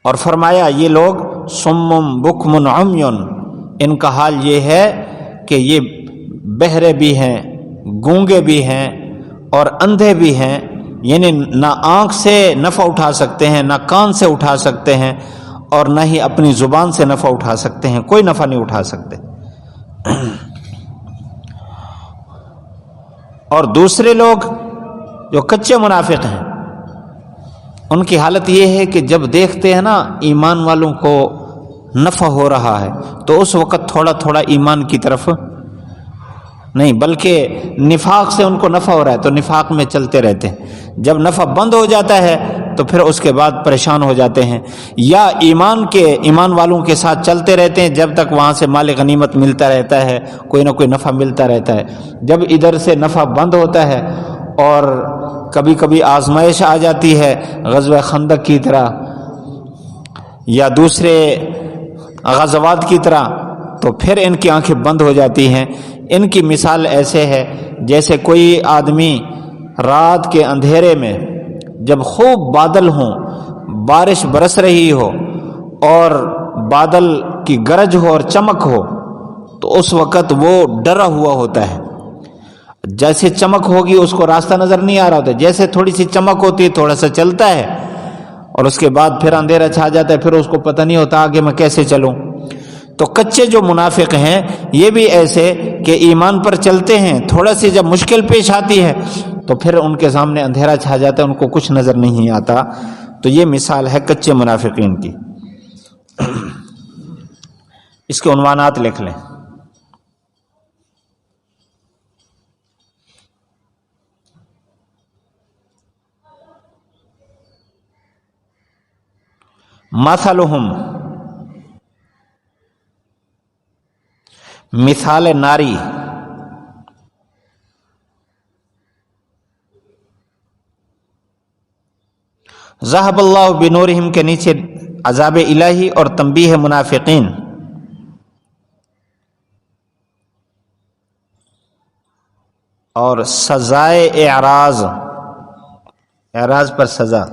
اور فرمایا یہ لوگ صم بکم عمی، ان کا حال یہ ہے کہ یہ بہرے بھی ہیں، گونگے بھی ہیں اور اندھے بھی ہیں، یعنی نہ آنکھ سے نفع اٹھا سکتے ہیں، نہ کان سے اٹھا سکتے ہیں، اور نہ ہی اپنی زبان سے نفع اٹھا سکتے ہیں، کوئی نفع نہیں اٹھا سکتے۔ اور دوسرے لوگ جو کچے منافق ہیں، ان کی حالت یہ ہے کہ جب دیکھتے ہیں نا ایمان والوں کو نفع ہو رہا ہے تو اس وقت تھوڑا تھوڑا ایمان کی طرف نہیں، بلکہ نفاق سے ان کو نفع ہو رہا ہے تو نفاق میں چلتے رہتے ہیں۔ جب نفع بند ہو جاتا ہے تو پھر اس کے بعد پریشان ہو جاتے ہیں، یا ایمان والوں کے ساتھ چلتے رہتے ہیں جب تک وہاں سے مال غنیمت ملتا رہتا ہے، کوئی نہ کوئی نفع ملتا رہتا ہے۔ جب ادھر سے نفع بند ہوتا ہے اور کبھی کبھی آزمائش آ جاتی ہے غزوہ خندق کی طرح یا دوسرے غزوات کی طرح، تو پھر ان کی آنکھیں بند ہو جاتی ہیں۔ ان کی مثال ایسے ہے جیسے کوئی آدمی رات کے اندھیرے میں جب خوب بادل ہوں، بارش برس رہی ہو اور بادل کی گرج ہو اور چمک ہو، تو اس وقت وہ ڈرا ہوا ہوتا ہے۔ جیسے چمک ہوگی اس کو راستہ نظر نہیں آ رہا ہوتا، جیسے تھوڑی سی چمک ہوتی ہے تھوڑا سا چلتا ہے اور اس کے بعد پھر اندھیرا چھا جاتا ہے، پھر اس کو پتہ نہیں ہوتا آگے میں کیسے چلوں۔ تو کچے جو منافق ہیں یہ بھی ایسے کہ ایمان پر چلتے ہیں، تھوڑا سی جب مشکل پیش آتی ہے تو پھر ان کے سامنے اندھیرا چھا جاتا ہے، ان کو کچھ نظر نہیں آتا۔ تو یہ مثال ہے کچے منافقین کی۔ اس کے عنوانات لکھ لیں۔ مثلہم، مثال ناری، ذہب اللہ بنورہم کے نیچے عذاب الہی اور تنبیہ منافقین۔ اور سزائے اعراض، اعراض پر سزا۔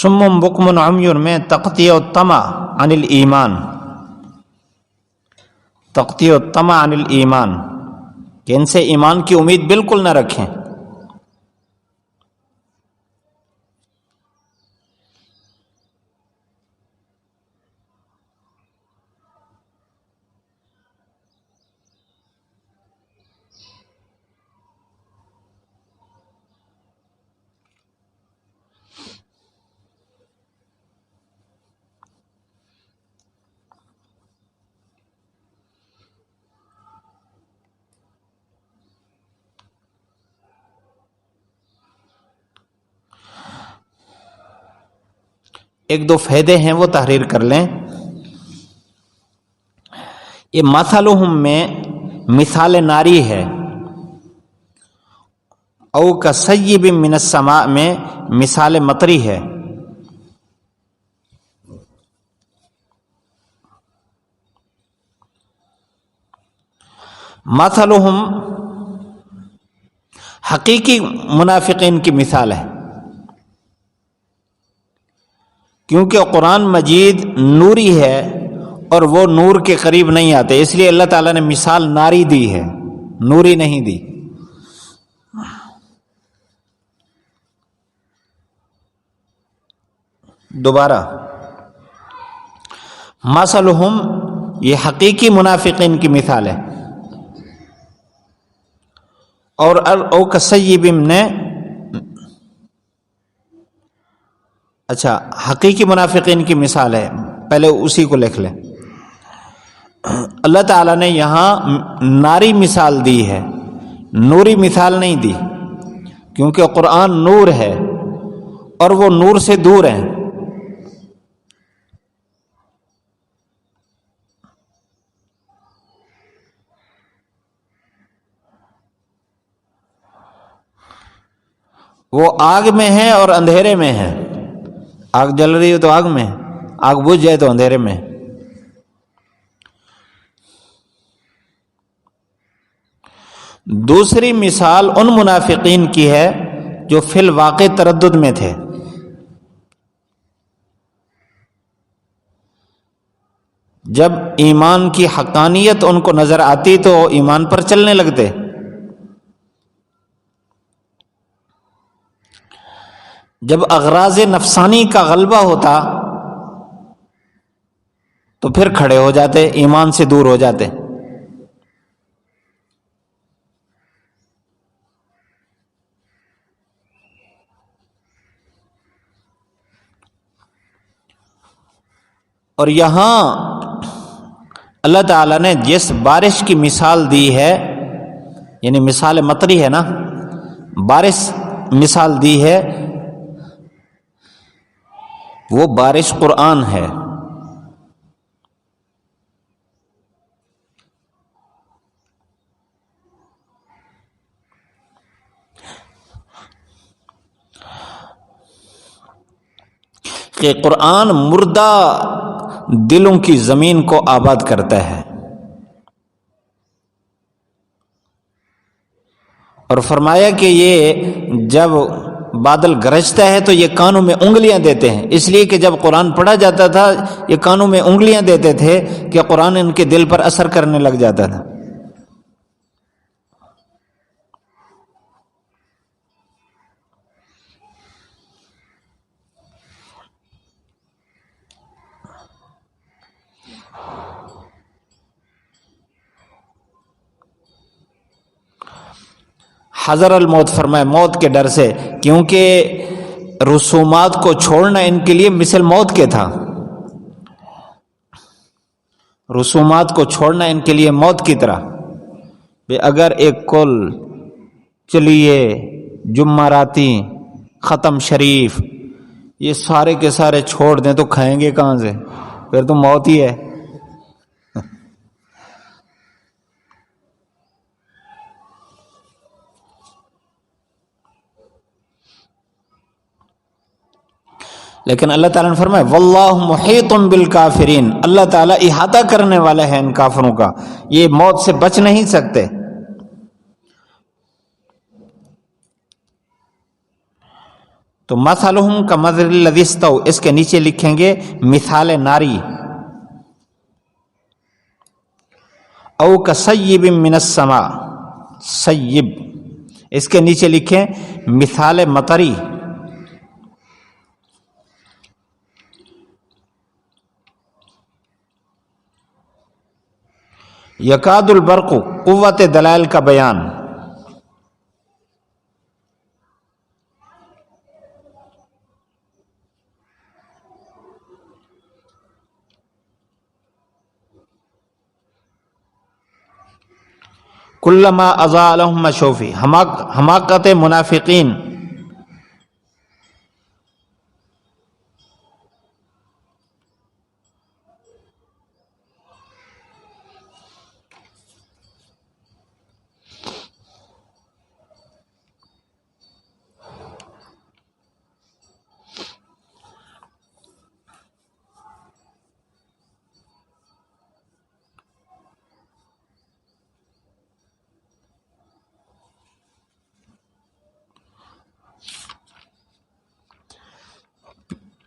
سم بکم عمی میں تقطیع الطمع عن الایمان، تقطیع الطمع عن الایمان، کہ ان سے ایمان کی امید بالکل نہ رکھیں۔ ایک دو فائدے ہیں وہ تحریر کر لیں۔ یہ مثلہم میں مثال ناری ہے، او کصیب من السماء میں مثال مطری ہے۔ مثلہم حقیقی منافقین کی مثال ہے، کیونکہ قرآن مجید نوری ہے اور وہ نور کے قریب نہیں آتے، اس لیے اللہ تعالیٰ نے مثال ناری دی ہے، نوری نہیں دی۔ دوبارہ مثلہم یہ حقیقی منافقین کی مثال ہے، اور او کصیب نے اچھا حقیقی منافقین کی مثال ہے، پہلے اسی کو لکھ لیں۔ اللہ تعالیٰ نے یہاں ناری مثال دی ہے، نوری مثال نہیں دی، کیونکہ قرآن نور ہے اور وہ نور سے دور ہیں۔ وہ آگ میں ہے اور اندھیرے میں ہے، آگ جل رہی ہو تو آگ میں، آگ بجھ جائے تو اندھیرے میں۔ دوسری مثال ان منافقین کی ہے جو فی الواقع تردد میں تھے، جب ایمان کی حقانیت ان کو نظر آتی تو ایمان پر چلنے لگتے، جب اغراض نفسانی کا غلبہ ہوتا تو پھر کھڑے ہو جاتے، ایمان سے دور ہو جاتے۔ اور یہاں اللہ تعالیٰ نے جس بارش کی مثال دی ہے، یعنی مثال مطری ہے نا، بارش مثال دی ہے، وہ بارش قرآن ہے۔ کہ قرآن مردہ دلوں کی زمین کو آباد کرتا ہے، اور فرمایا کہ یہ جب بادل گرجتا ہے تو یہ کانوں میں انگلیاں دیتے ہیں، اس لیے کہ جب قرآن پڑھا جاتا تھا یہ کانوں میں انگلیاں دیتے تھے کہ قرآن ان کے دل پر اثر کرنے لگ جاتا تھا۔ حذر الموت فرمائے، موت کے ڈر سے، کیونکہ رسومات کو چھوڑنا ان کے لیے مثل موت کے تھا، رسومات کو چھوڑنا ان کے لیے موت کی طرح۔ اگر ایک کل چلیے جمعراتی ختم شریف یہ سارے کے سارے چھوڑ دیں تو کھائیں گے کہاں سے؟ پھر تو موت ہی ہے۔ لیکن اللہ تعالیٰ نے فرمایا واللہ محیط بالکافرین، اللہ تعالیٰ احاطہ کرنے والا ہے ان کافروں کا، یہ موت سے بچ نہیں سکتے۔ تو مثلہم کمثل الذی استوى، اس کے نیچے لکھیں گے مثال ناری، او کصیب من السماء، سیب، اس کے نیچے لکھیں مثال مطری، یکاد البرق، قوت دلائل کا بیان، کلما اضاء لهم مشوا فیہ، حماقت منافقین،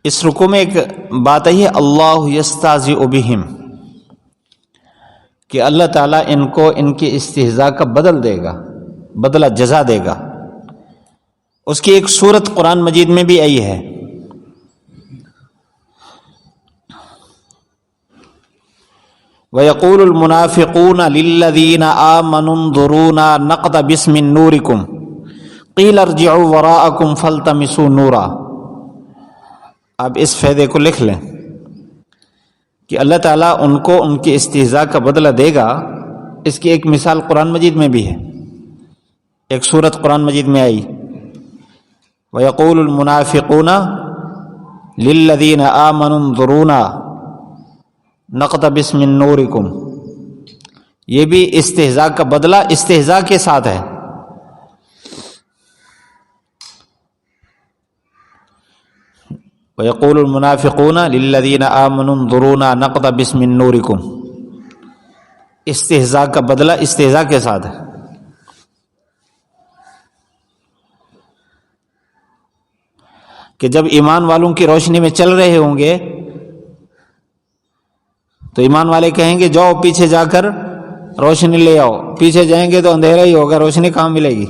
اس رکوع میں ایک بات ہے اللہ یستہزئ بہم، کہ اللہ تعالیٰ ان کو ان کی استہزاء کا بدل دے گا، بدلہ جزا دے گا۔ اس کی ایک صورت قرآن مجید میں بھی آئی ہے، وَيَقُولُ الْمُنَافِقُونَ لِلَّذِينَ آمَنُوا انظُرُونَا نَقْتَبِسْ مِن نُورِكُمْ قِيلَ ارْجِعُوا وَرَاءَكُمْ فَالْتَمِسُوا نُورًا۔ اب اس فائدے کو لکھ لیں کہ اللہ تعالیٰ ان کو ان کی استہزاء کا بدلہ دے گا۔ اس کی ایک مثال قرآن مجید میں بھی ہے، ایک صورت قرآن مجید میں آئی، وَيَقُولُ الْمُنَافِقُونَ لِلَّذِينَ آمَنُوا انظُرُونَا نَقْتَبِسْ مِن نُورِكُمْ، یہ بھی استہزاء کا بدلہ استہزاء کے ساتھ ہے۔ وَيَقُولُ الْمُنَافِقُونَ لِلَّذِينَ آمَنُوا انظُرُونَا نَقْتَبِسْ مِن نُورِكُمْ، استہزاء کا بدلہ استہزاء کے ساتھ ہے۔ کہ جب ایمان والوں کی روشنی میں چل رہے ہوں گے تو ایمان والے کہیں گے جاؤ پیچھے جا کر روشنی لے آؤ، پیچھے جائیں گے تو اندھیرا ہی ہوگا، روشنی کہاں ملے گی؟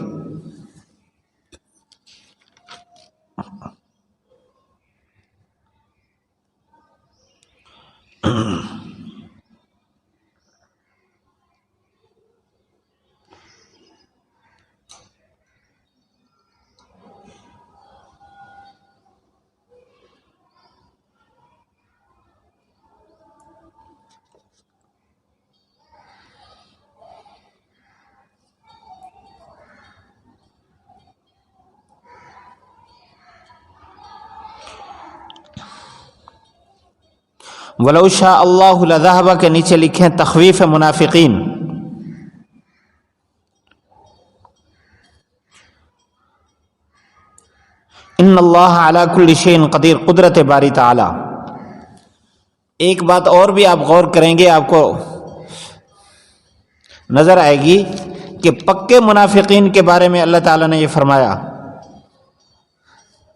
وَلَوْ شَاءَ اللَّهُ لَذَهَبَ کے نیچے لکھیں تخویف منافقین، ان اللہ علی کل شیء قدیر، قدرت باری تعالی۔ ایک بات اور بھی آپ غور کریں گے، آپ کو نظر آئے گی کہ پکے منافقین کے بارے میں اللہ تعالیٰ نے یہ فرمایا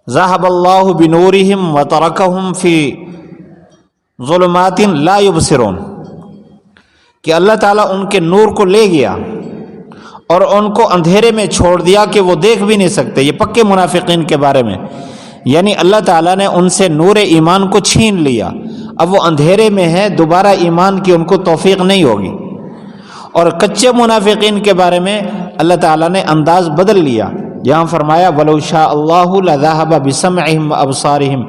ذهب اللہ بنورہم وترکہم فی ظلمات لا یبصرون، کہ اللہ تعالیٰ ان کے نور کو لے گیا اور ان کو اندھیرے میں چھوڑ دیا کہ وہ دیکھ بھی نہیں سکتے۔ یہ پکے منافقین کے بارے میں، یعنی اللہ تعالیٰ نے ان سے نور ایمان کو چھین لیا، اب وہ اندھیرے میں ہے، دوبارہ ایمان کی ان کو توفیق نہیں ہوگی۔ اور کچے منافقین کے بارے میں اللہ تعالیٰ نے انداز بدل لیا، یہاں فرمایا وَلَوْ شَاءَ اللَّهُ لَذَهَبَ بِسَمْعِهِمْ وَأَبْصَارِهِمْ،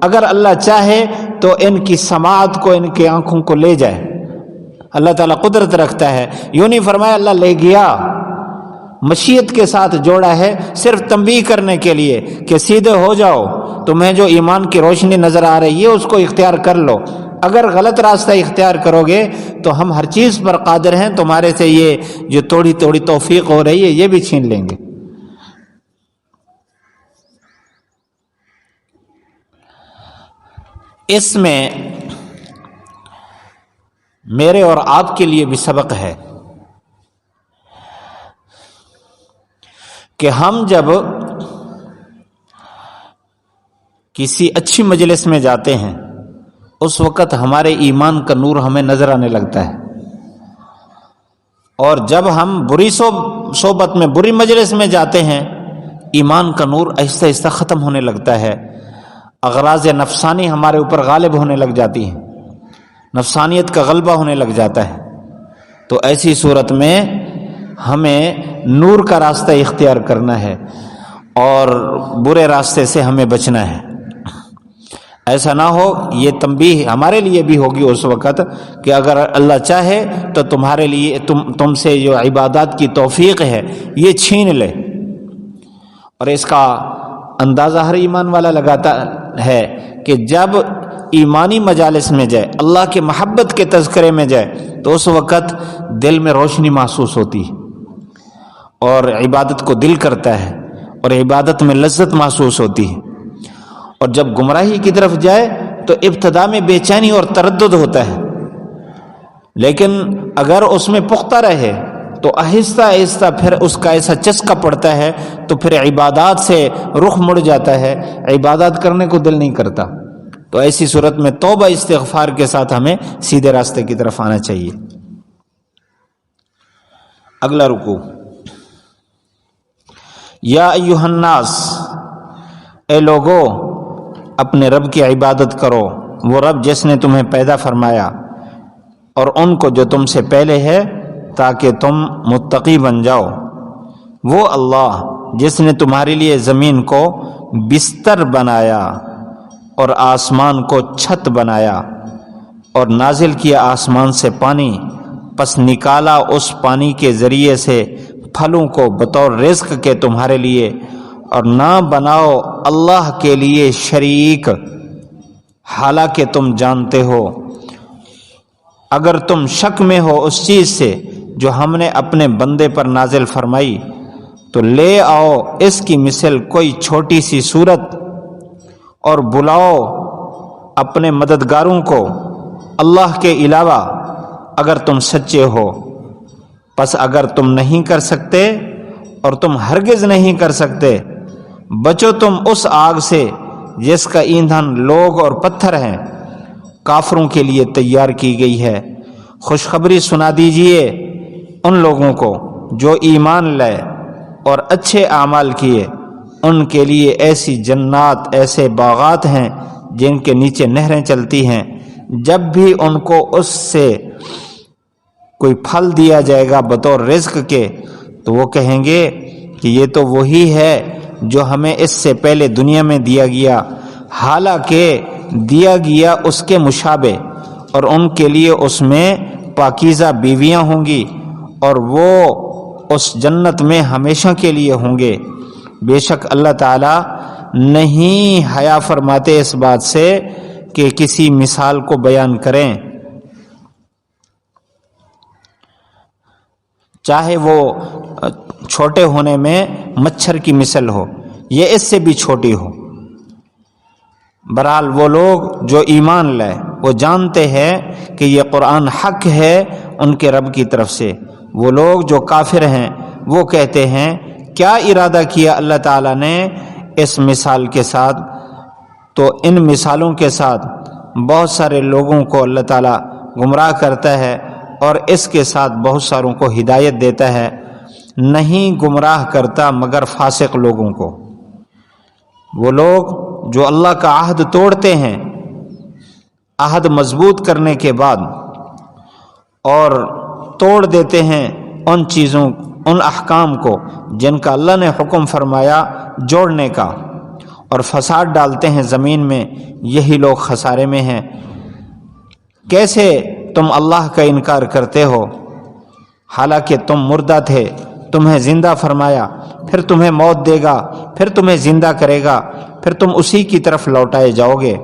اگر اللہ چاہے تو ان کی سماعت کو، ان کی آنکھوں کو لے جائے۔ اللہ تعالیٰ قدرت رکھتا ہے، یوں نہیں فرمایا اللہ لے گیا، مشیت کے ساتھ جوڑا ہے، صرف تنبیہ کرنے کے لیے کہ سیدھے ہو جاؤ، تمہیں جو ایمان کی روشنی نظر آ رہی ہے اس کو اختیار کر لو، اگر غلط راستہ اختیار کرو گے تو ہم ہر چیز پر قادر ہیں، تمہارے سے یہ جو تھوڑی تھوڑی توفیق ہو رہی ہے یہ بھی چھین لیں گے۔ اس میں میرے اور آپ کے لیے بھی سبق ہے کہ ہم جب کسی اچھی مجلس میں جاتے ہیں اس وقت ہمارے ایمان کا نور ہمیں نظر آنے لگتا ہے، اور جب ہم بری صحبت میں، بری مجلس میں جاتے ہیں، ایمان کا نور آہستہ آہستہ ختم ہونے لگتا ہے، اغراض نفسانی ہمارے اوپر غالب ہونے لگ جاتی ہیں، نفسانیت کا غلبہ ہونے لگ جاتا ہے۔ تو ایسی صورت میں ہمیں نور کا راستہ اختیار کرنا ہے اور برے راستے سے ہمیں بچنا ہے۔ ایسا نہ ہو، یہ تنبیہ ہمارے لیے بھی ہوگی اس وقت کہ اگر اللہ چاہے تو تمہارے لیے تم سے جو عبادات کی توفیق ہے یہ چھین لے، اور اس کا اندازہ ہر ایمان والا لگاتا ہے کہ جب ایمانی مجالس میں جائے، اللہ کے محبت کے تذکرے میں جائے، تو اس وقت دل میں روشنی محسوس ہوتی ہے اور عبادت کو دل کرتا ہے اور عبادت میں لذت محسوس ہوتی ہے، اور جب گمراہی کی طرف جائے تو ابتدا میں بے چینی اور تردد ہوتا ہے، لیکن اگر اس میں پختہ رہے تو آہستہ آہستہ پھر اس کا ایسا چسکا پڑتا ہے تو پھر عبادات سے رخ مڑ جاتا ہے، عبادات کرنے کو دل نہیں کرتا۔ تو ایسی صورت میں توبہ استغفار کے ساتھ ہمیں سیدھے راستے کی طرف آنا چاہیے۔ اگلا رکوع، یا ایھا الناس، اے لوگو اپنے رب کی عبادت کرو، وہ رب جس نے تمہیں پیدا فرمایا اور ان کو جو تم سے پہلے ہے، تاکہ تم متقی بن جاؤ۔ وہ اللہ جس نے تمہارے لیے زمین کو بستر بنایا اور آسمان کو چھت بنایا، اور نازل کیا آسمان سے پانی، پس نکالا اس پانی کے ذریعے سے پھلوں کو بطور رزق کے تمہارے لیے، اور نہ بناؤ اللہ کے لیے شریک، حالانکہ تم جانتے ہو۔ اگر تم شک میں ہو اس چیز سے جو ہم نے اپنے بندے پر نازل فرمائی، تو لے آؤ اس کی مثل کوئی چھوٹی سی صورت، اور بلاؤ اپنے مددگاروں کو اللہ کے علاوہ اگر تم سچے ہو۔ پس اگر تم نہیں کر سکتے، اور تم ہرگز نہیں کر سکتے، بچو تم اس آگ سے جس کا ایندھن لوگ اور پتھر ہیں، کافروں کے لیے تیار کی گئی ہے۔ خوشخبری سنا دیجئے ان لوگوں کو جو ایمان لائے اور اچھے اعمال کیے، ان کے لیے ایسی جنات، ایسے باغات ہیں جن کے نیچے نہریں چلتی ہیں، جب بھی ان کو اس سے کوئی پھل دیا جائے گا بطور رزق کے، تو وہ کہیں گے کہ یہ تو وہی ہے جو ہمیں اس سے پہلے دنیا میں دیا گیا، حالانکہ دیا گیا اس کے مشابہ، اور ان کے لیے اس میں پاکیزہ بیویاں ہوں گی، اور وہ اس جنت میں ہمیشہ کے لیے ہوں گے۔ بے شک اللہ تعالی نہیں حیا فرماتے اس بات سے کہ کسی مثال کو بیان کریں، چاہے وہ چھوٹے ہونے میں مچھر کی مثل ہو، یہ اس سے بھی چھوٹی ہو۔ بہرحال وہ لوگ جو ایمان لائے وہ جانتے ہیں کہ یہ قرآن حق ہے ان کے رب کی طرف سے۔ وہ لوگ جو کافر ہیں وہ کہتے ہیں کیا ارادہ کیا اللہ تعالیٰ نے اس مثال کے ساتھ؟ تو ان مثالوں کے ساتھ بہت سارے لوگوں کو اللہ تعالیٰ گمراہ کرتا ہے، اور اس کے ساتھ بہت ساروں کو ہدایت دیتا ہے، نہیں گمراہ کرتا مگر فاسق لوگوں کو۔ وہ لوگ جو اللہ کا عہد توڑتے ہیں، عہد مضبوط کرنے کے بعد، اور توڑ دیتے ہیں ان چیزوں، ان احکام کو جن کا اللہ نے حکم فرمایا جوڑنے کا، اور فساد ڈالتے ہیں زمین میں، یہی لوگ خسارے میں ہیں۔ کیسے تم اللہ کا انکار کرتے ہو حالانکہ تم مردہ تھے، تمہیں زندہ فرمایا، پھر تمہیں موت دے گا، پھر تمہیں زندہ کرے گا، پھر تم اسی کی طرف لوٹائے جاؤ گے۔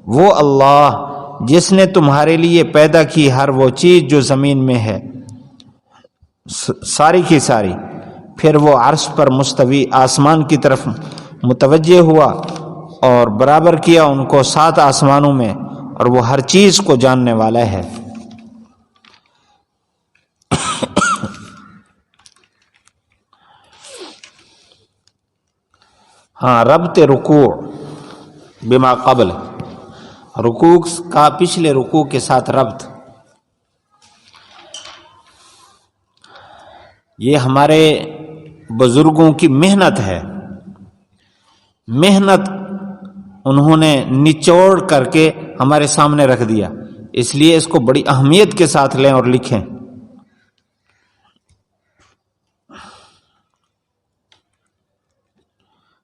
وہ اللہ جس نے تمہارے لیے پیدا کی ہر وہ چیز جو زمین میں ہے، ساری کی ساری، پھر وہ عرش پر مستوی آسمان کی طرف متوجہ ہوا اور برابر کیا ان کو 7 آسمانوں میں، اور وہ ہر چیز کو جاننے والا ہے۔ ہاں، ربط رکوع بما قبل، رکوع کا پچھلے رکوع کے ساتھ ربط. یہ ہمارے بزرگوں کی محنت ہے، محنت انہوں نے نچوڑ کر کے ہمارے سامنے رکھ دیا، اس لیے اس کو بڑی اہمیت کے ساتھ لیں اور لکھیں.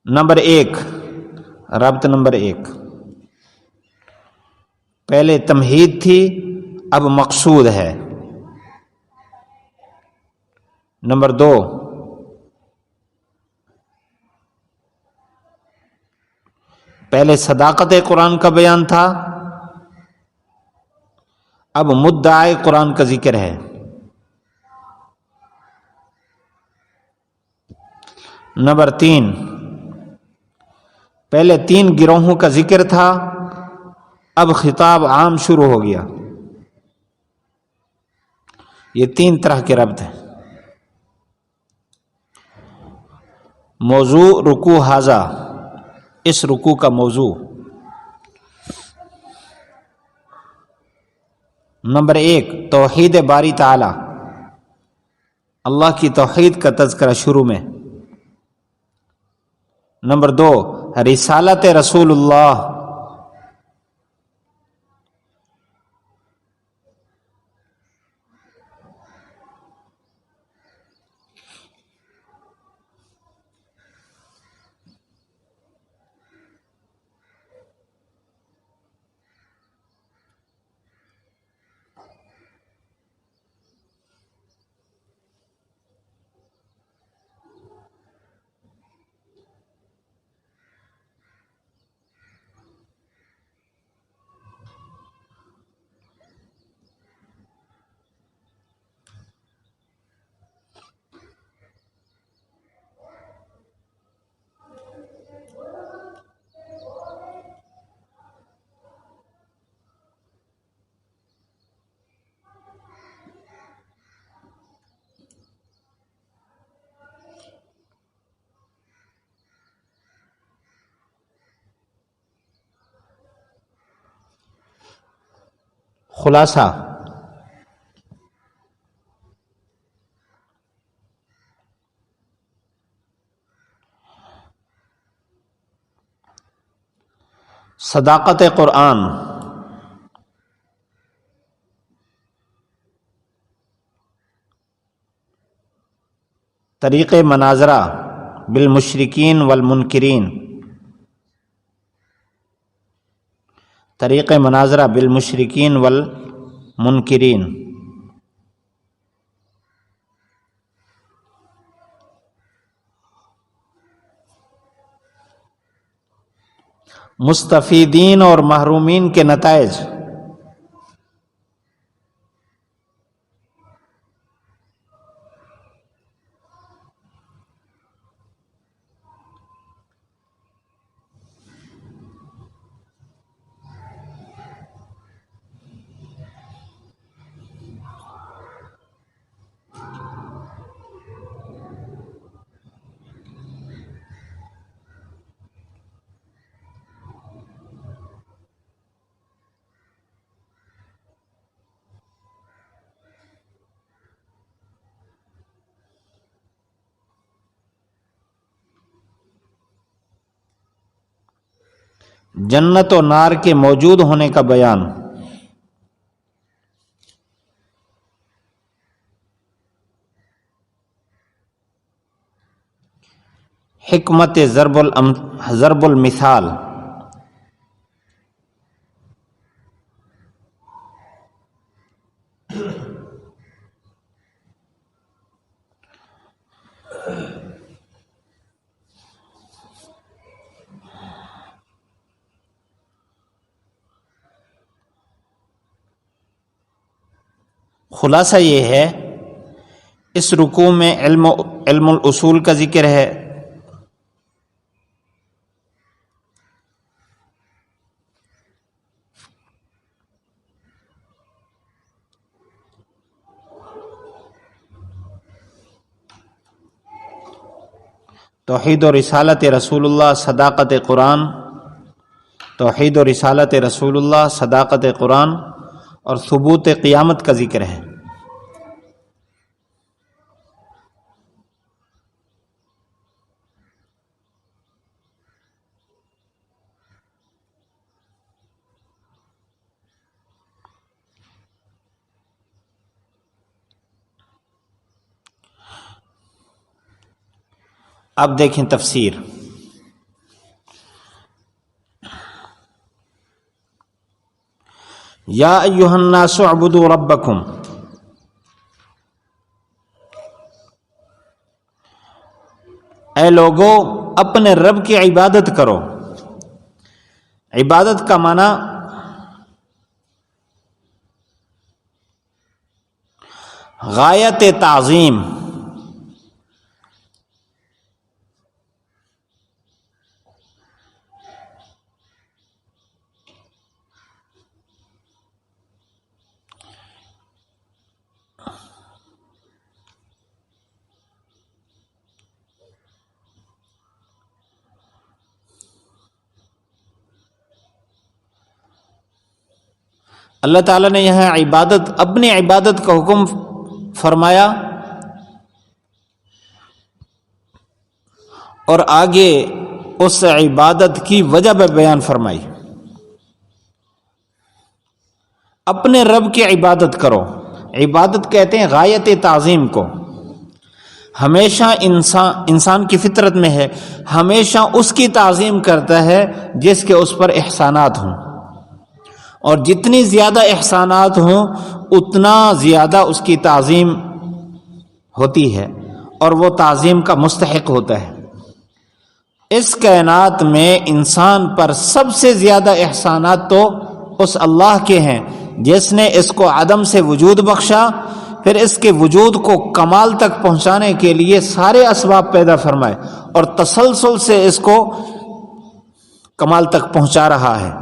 نمبر 1، ربط نمبر 1، پہلے تمہید تھی، اب مقصود ہے. نمبر 2، پہلے صداقت قرآن کا بیان تھا، اب مدعائے قرآن کا ذکر ہے. نمبر 3، پہلے 3 گروہوں کا ذکر تھا، اب خطاب عام شروع ہو گیا. یہ 3 طرح کے ربط ہیں. موضوع رکوع ھذا، اس رکوع کا موضوع. نمبر 1، توحید باری تعالی، اللہ کی توحید کا تذکرہ شروع میں. نمبر 2، رسالت رسول اللہ، خلاصہ. صداقت قرآن، طریق مناظرہ بالمشرکین والمنکرین، طریق مناظرہ بالمشرکین والمنکرین. مستفیدین اور محرومین کے نتائج، جنت و نار کے موجود ہونے کا بیان، حکمت ضرب المثال، خلاصہ یہ ہے اس رکوع میں علم الاصول کا ذکر ہے، توحید و رسالت رسول اللہ، صداقت قرآن، توحید و رسالت رسول اللہ، صداقت قرآن اور ثبوت قیامت کا ذکر ہے۔ اب دیکھیں تفسیر۔ یا ایھا الناس اعبدوا ربکم، اے لوگو اپنے رب کی عبادت کرو۔ عبادت کا معنی غایت تعظیم، اللہ تعالیٰ نے یہاں عبادت، اپنی عبادت کا حکم فرمایا اور آگے اس عبادت کی وجہ بیان فرمائی۔ اپنے رب کی عبادت کرو۔ عبادت کہتے ہیں غایت تعظیم کو۔ ہمیشہ انسان کی فطرت میں ہے، ہمیشہ اس کی تعظیم کرتا ہے جس کے اس پر احسانات ہوں، اور جتنی زیادہ احسانات ہوں اتنا زیادہ اس کی تعظیم ہوتی ہے اور وہ تعظیم کا مستحق ہوتا ہے۔ اس کائنات میں انسان پر سب سے زیادہ احسانات تو اس اللہ کے ہیں جس نے اس کو عدم سے وجود بخشا، پھر اس کے وجود کو کمال تک پہنچانے کے لیے سارے اسباب پیدا فرمائے اور تسلسل سے اس کو کمال تک پہنچا رہا ہے۔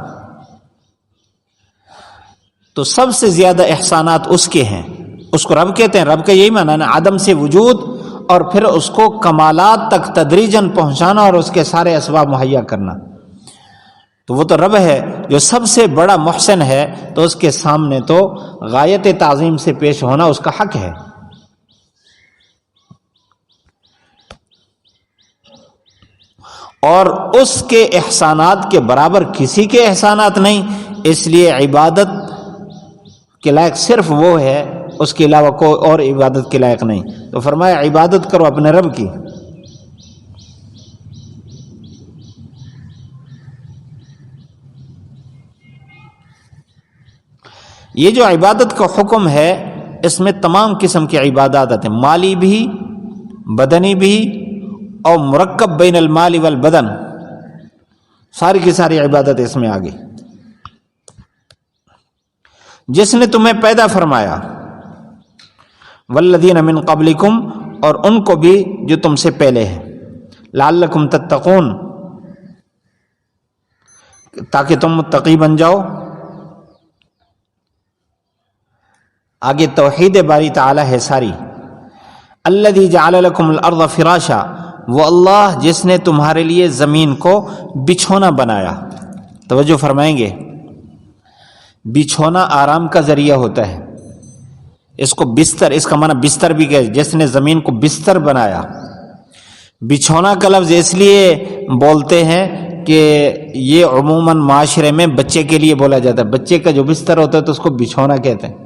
تو سب سے زیادہ احسانات اس کے ہیں، اس کو رب کہتے ہیں۔ رب کا یہی معنی ہے نا، عدم سے وجود اور پھر اس کو کمالات تک تدریجاً پہنچانا اور اس کے سارے اسباب مہیا کرنا۔ تو وہ تو رب ہے جو سب سے بڑا محسن ہے، تو اس کے سامنے تو غایت تعظیم سے پیش ہونا اس کا حق ہے۔ اور اس کے احسانات کے برابر کسی کے احسانات نہیں، اس لیے عبادت کے لائق صرف وہ ہے، اس کے علاوہ کوئی اور عبادت کے لائق نہیں۔ تو فرمایا عبادت کرو اپنے رب کی۔ یہ جو عبادت کا حکم ہے اس میں تمام قسم کی عبادات آتے ہیں، مالی بھی، بدنی بھی، اور مرکب بین المال والبدن، ساری کی ساری عبادت اس میں آگئی۔ جس نے تمہیں پیدا فرمایا، والذین من قبلکم، اور ان کو بھی جو تم سے پہلے ہیں، لعلکم تتقون، تاکہ تم متقی بن جاؤ۔ آگے توحید باری تعالی ہے ساری۔ الذی جعل لکم الارض فراشا، وہ اللہ جس نے تمہارے لیے زمین کو بچھونا بنایا۔ توجہ فرمائیں گے، بچھونا آرام کا ذریعہ ہوتا ہے، اس کو بستر، اس کا معنی بستر بھی کہ جس نے زمین کو بستر بنایا۔ بچھونا کا لفظ اس لیے بولتے ہیں کہ یہ عموماً معاشرے میں بچے کے لیے بولا جاتا ہے، بچے کا جو بستر ہوتا ہے تو اس کو بچھونا کہتے ہیں۔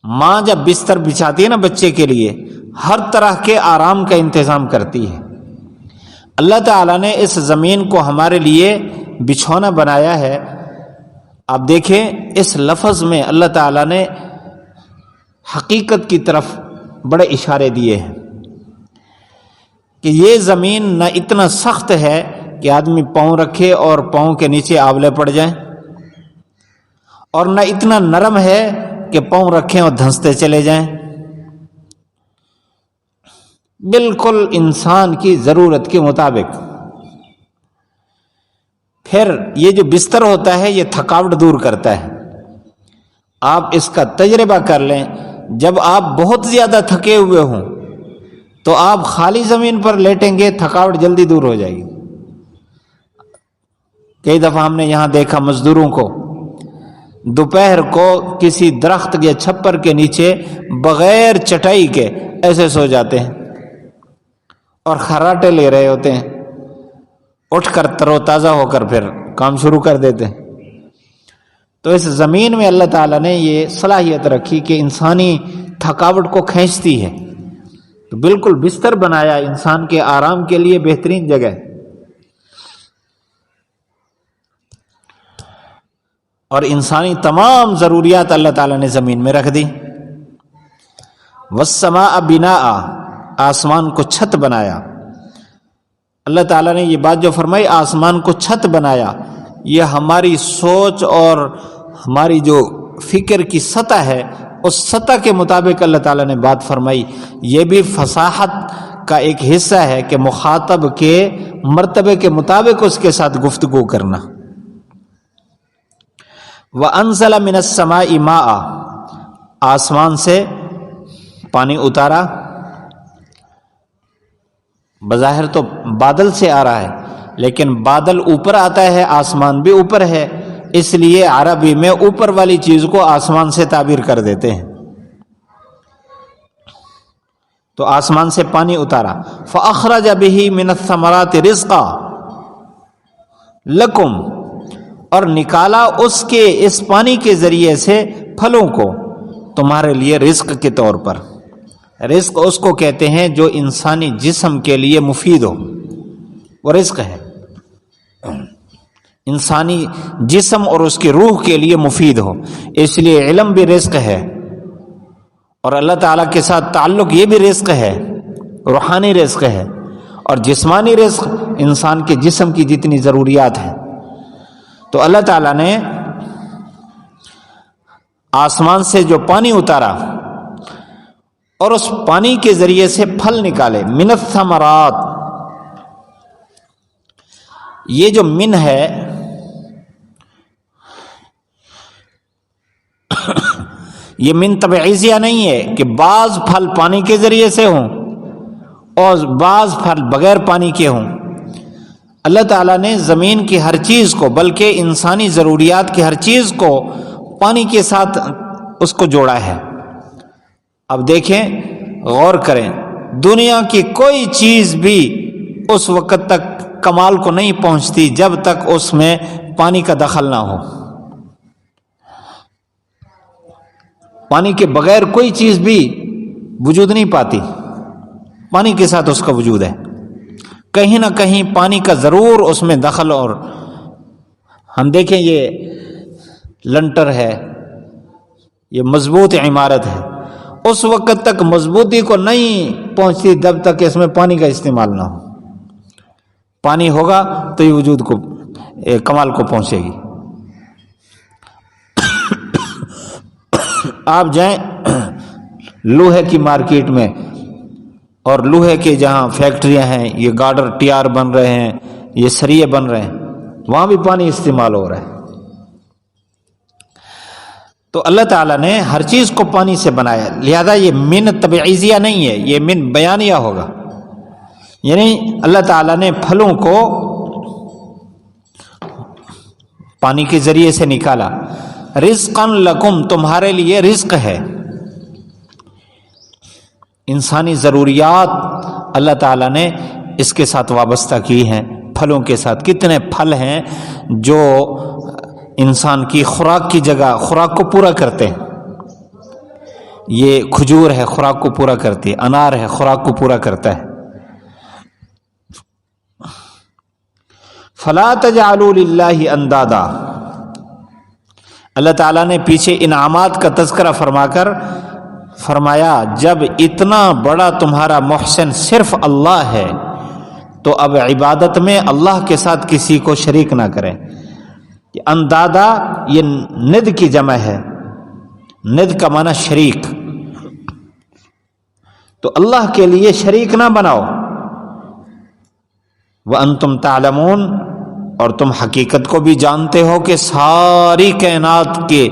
ماں جب بستر بچھاتی ہے نا بچے کے لیے، ہر طرح کے آرام کا انتظام کرتی ہے۔ اللہ تعالیٰ نے اس زمین کو ہمارے لیے بچھونا بنایا ہے۔ آپ دیکھیں اس لفظ میں اللہ تعالیٰ نے حقیقت کی طرف بڑے اشارے دیے ہیں کہ یہ زمین نہ اتنا سخت ہے کہ آدمی پاؤں رکھے اور پاؤں کے نیچے آولے پڑ جائیں، اور نہ اتنا نرم ہے کہ پاؤں رکھیں اور دھنستے چلے جائیں۔ بالکل انسان کی ضرورت کے مطابق۔ پھر یہ جو بستر ہوتا ہے یہ تھکاوٹ دور کرتا ہے۔ آپ اس کا تجربہ کر لیں، جب آپ بہت زیادہ تھکے ہوئے ہوں تو آپ خالی زمین پر لیٹیں گے، تھکاوٹ جلدی دور ہو جائے گی۔ کئی دفعہ ہم نے یہاں دیکھا مزدوروں کو دوپہر کو کسی درخت یا چھپر کے نیچے بغیر چٹائی کے ایسے سو جاتے ہیں اور خراٹے لے رہے ہوتے ہیں، اٹھ کر تر و تازہ ہو کر پھر کام شروع کر دیتے ہیں۔ تو اس زمین میں اللہ تعالیٰ نے یہ صلاحیت رکھی کہ انسانی تھکاوٹ کو کھینچتی ہے، تو بالکل بستر بنایا انسان کے آرام کے لیے، بہترین جگہ، اور انسانی تمام ضروریات اللہ تعالیٰ نے زمین میں رکھ دی۔ والسماء بناء، آسمان کو چھت بنایا۔ اللہ تعالیٰ نے یہ بات جو فرمائی آسمان کو چھت بنایا، یہ ہماری سوچ اور ہماری جو فکر کی سطح ہے اس سطح کے مطابق اللہ تعالیٰ نے بات فرمائی۔ یہ بھی فصاحت کا ایک حصہ ہے کہ مخاطب کے مرتبے کے مطابق اس کے ساتھ گفتگو کرنا۔ وَأَنزَلَ مِنَ السَّمَاءِ مَاءً، آسمان سے پانی اتارا، بظاہر تو بادل سے آ رہا ہے لیکن بادل اوپر آتا ہے، آسمان بھی اوپر ہے، اس لیے عربی میں اوپر والی چیز کو آسمان سے تعبیر کر دیتے ہیں۔ تو آسمان سے پانی اتارا، فَأَخْرَجَ بِهِ مِنَ الثَّمَرَاتِ رِزْقًا لَكُمْ، اور نکالا اس کے اس پانی کے ذریعے سے پھلوں کو تمہارے لیے رزق کے طور پر۔ رزق اس کو کہتے ہیں جو انسانی جسم کے لیے مفید ہو، وہ رزق ہے، انسانی جسم اور اس کی روح کے لیے مفید ہو، اس لیے علم بھی رزق ہے، اور اللہ تعالیٰ کے ساتھ تعلق یہ بھی رزق ہے، روحانی رزق ہے، اور جسمانی رزق انسان کے جسم کی جتنی ضروریات ہیں۔ تو اللہ تعالیٰ نے آسمان سے جو پانی اتارا اور اس پانی کے ذریعے سے پھل نکالے، من الثمرات، یہ جو من ہے یہ من تبعیضیہ نہیں ہے کہ بعض پھل پانی کے ذریعے سے ہوں اور بعض پھل بغیر پانی کے ہوں۔ اللہ تعالیٰ نے زمین کی ہر چیز کو، بلکہ انسانی ضروریات کی ہر چیز کو پانی کے ساتھ اس کو جوڑا ہے۔ اب دیکھیں، غور کریں، دنیا کی کوئی چیز بھی اس وقت تک کمال کو نہیں پہنچتی جب تک اس میں پانی کا دخل نہ ہو۔ پانی کے بغیر کوئی چیز بھی وجود نہیں پاتی، پانی کے ساتھ اس کا وجود ہے، کہیں نہ کہیں پانی کا ضرور اس میں دخل۔ اور ہم دیکھیں یہ لنٹر ہے، یہ مضبوط عمارت ہے، اس وقت تک مضبوطی کو نہیں پہنچتی جب تک اس میں پانی کا استعمال نہ ہو۔ پانی ہوگا تو یہ وجود کو کمال کو پہنچے گی۔ آپ جائیں لوہے کی مارکیٹ میں، اور لوہے کے جہاں فیکٹریاں ہیں، یہ گارڈر ٹیار بن رہے ہیں، یہ سریے بن رہے ہیں، وہاں بھی پانی استعمال ہو رہا ہے۔ تو اللہ تعالیٰ نے ہر چیز کو پانی سے بنایا، لہذا یہ من تبعیضیہ نہیں ہے، یہ من بیانیہ ہوگا، یعنی اللہ تعالیٰ نے پھلوں کو پانی کے ذریعے سے نکالا۔ رزقا لکم، تمہارے لیے رزق ہے۔ انسانی ضروریات اللہ تعالیٰ نے اس کے ساتھ وابستہ کی ہیں، پھلوں کے ساتھ۔ کتنے پھل ہیں جو انسان کی خوراک کی جگہ خوراک کو پورا کرتے ہیں۔ یہ کھجور ہے، خوراک کو پورا کرتی ہے، انار ہے، خوراک کو پورا کرتا ہے۔ فلا تجعلوا للہ اندادا، اللہ تعالیٰ نے پیچھے انعامات کا تذکرہ فرما کر فرمایا جب اتنا بڑا تمہارا محسن صرف اللہ ہے تو اب عبادت میں اللہ کے ساتھ کسی کو شریک نہ کریں۔ اندادا یہ ند کی جمع ہے، ند کا معنی شریک، تو اللہ کے لیے شریک نہ بناؤ۔ وَأَنْتُمْ تَعْلَمُونَ، اور تم حقیقت کو بھی جانتے ہو کہ ساری کائنات کے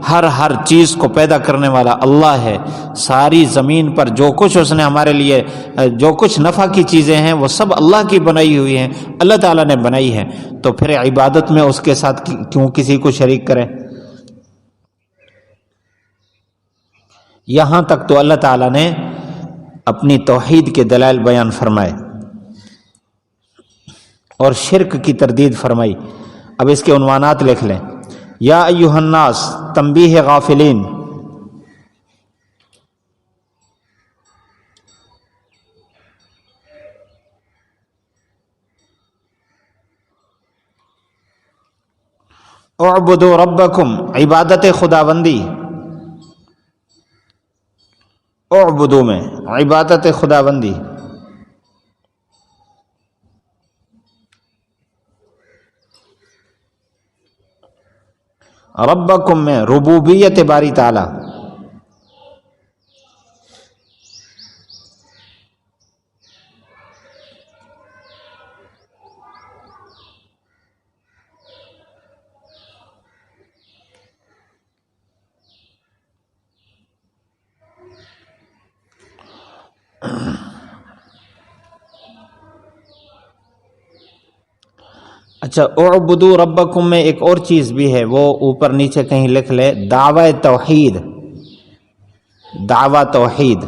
ہر چیز کو پیدا کرنے والا اللہ ہے. ساری زمین پر جو کچھ اس نے ہمارے لیے جو کچھ نفع کی چیزیں ہیں وہ سب اللہ کی بنائی ہوئی ہیں، اللہ تعالیٰ نے بنائی ہے. تو پھر عبادت میں اس کے ساتھ کیوں کسی کو شریک کریں؟ یہاں تک تو اللہ تعالیٰ نے اپنی توحید کے دلائل بیان فرمائے اور شرک کی تردید فرمائی. اب اس کے عنوانات لکھ لیں. یا ایھا الناس، تنبیہ غافلین. اعبدوا ربکم، عبادت خداوندی. اعبدوا میں عبادت خداوندی. ربکم میں ربوبیت باری تعالی. اچھا، اعبدوا ربکم میں ایک اور چیز بھی ہے، وہ اوپر نیچے کہیں لکھ لے. دعوی توحید، دعوی توحید.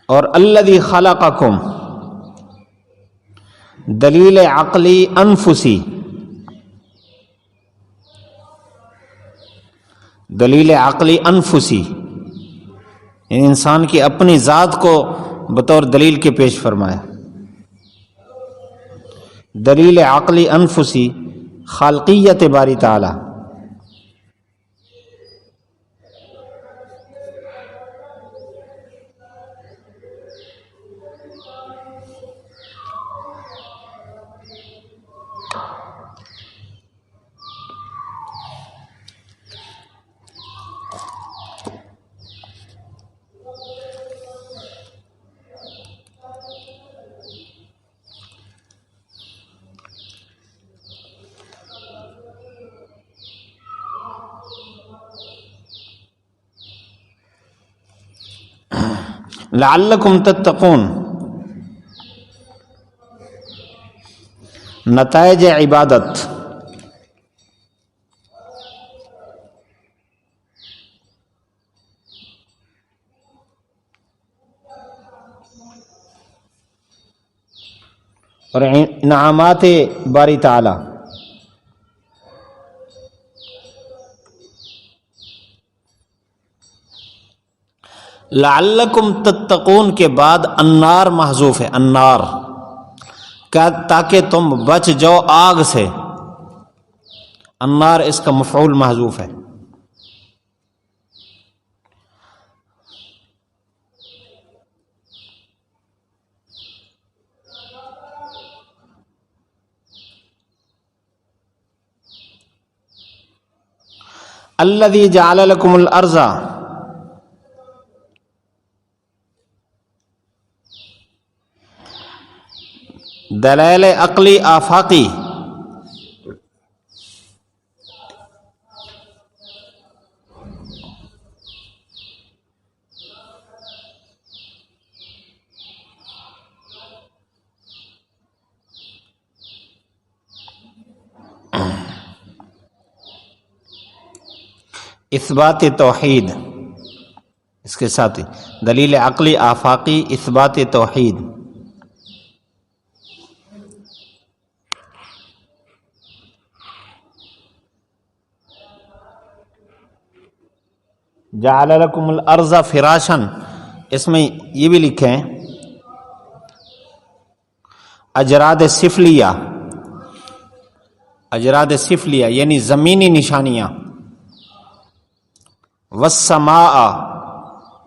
اور الذی خلقکم، دلیل عقلی انفسی. دلیل عقلی انفسی یعنی انسان کی اپنی ذات کو بطور دلیل کے پیش فرمایا. دلیل عقلی انفسی خالقیت باری تعالی. لعلکم تتقون، نتائج عبادت. اور انعامات باری تعالی. لعلکم تتقون کے بعد النار محذوف ہے. النار کیا؟ تاکہ تم بچ جاؤ آگ سے. النار اس کا مفعول محذوف ہے. الذی جعل لکم الارض، دلائل عقلی آفاقی. اثبات توحید، اس کے ساتھ دلیل عقلی آفاقی اثبات توحید. جعل لکم الارض فراشا، اس میں یہ بھی لکھیں اجراد سفلیہ. اجراد سفلیہ یعنی زمینی نشانیاں. والسماء،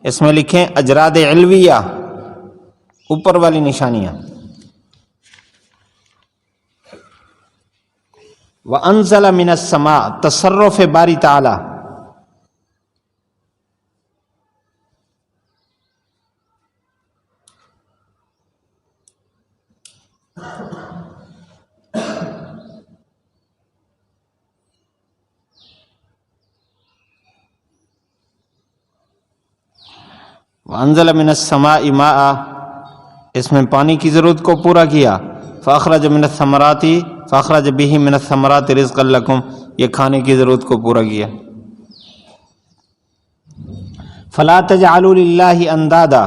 اس میں لکھیں اجراد علویہ، اوپر والی نشانیاں. وانزل من السماء، تصرف باری تعالی. وانزل من السماء ماء، اس میں پانی کی ضرورت کو پورا کیا، فاخرج من الثمرات فاخرج به من الثمرات رزقا لکم، یہ کھانے کی ضرورت کو پورا کیا۔ فلا تجعلوا للہ اندادا،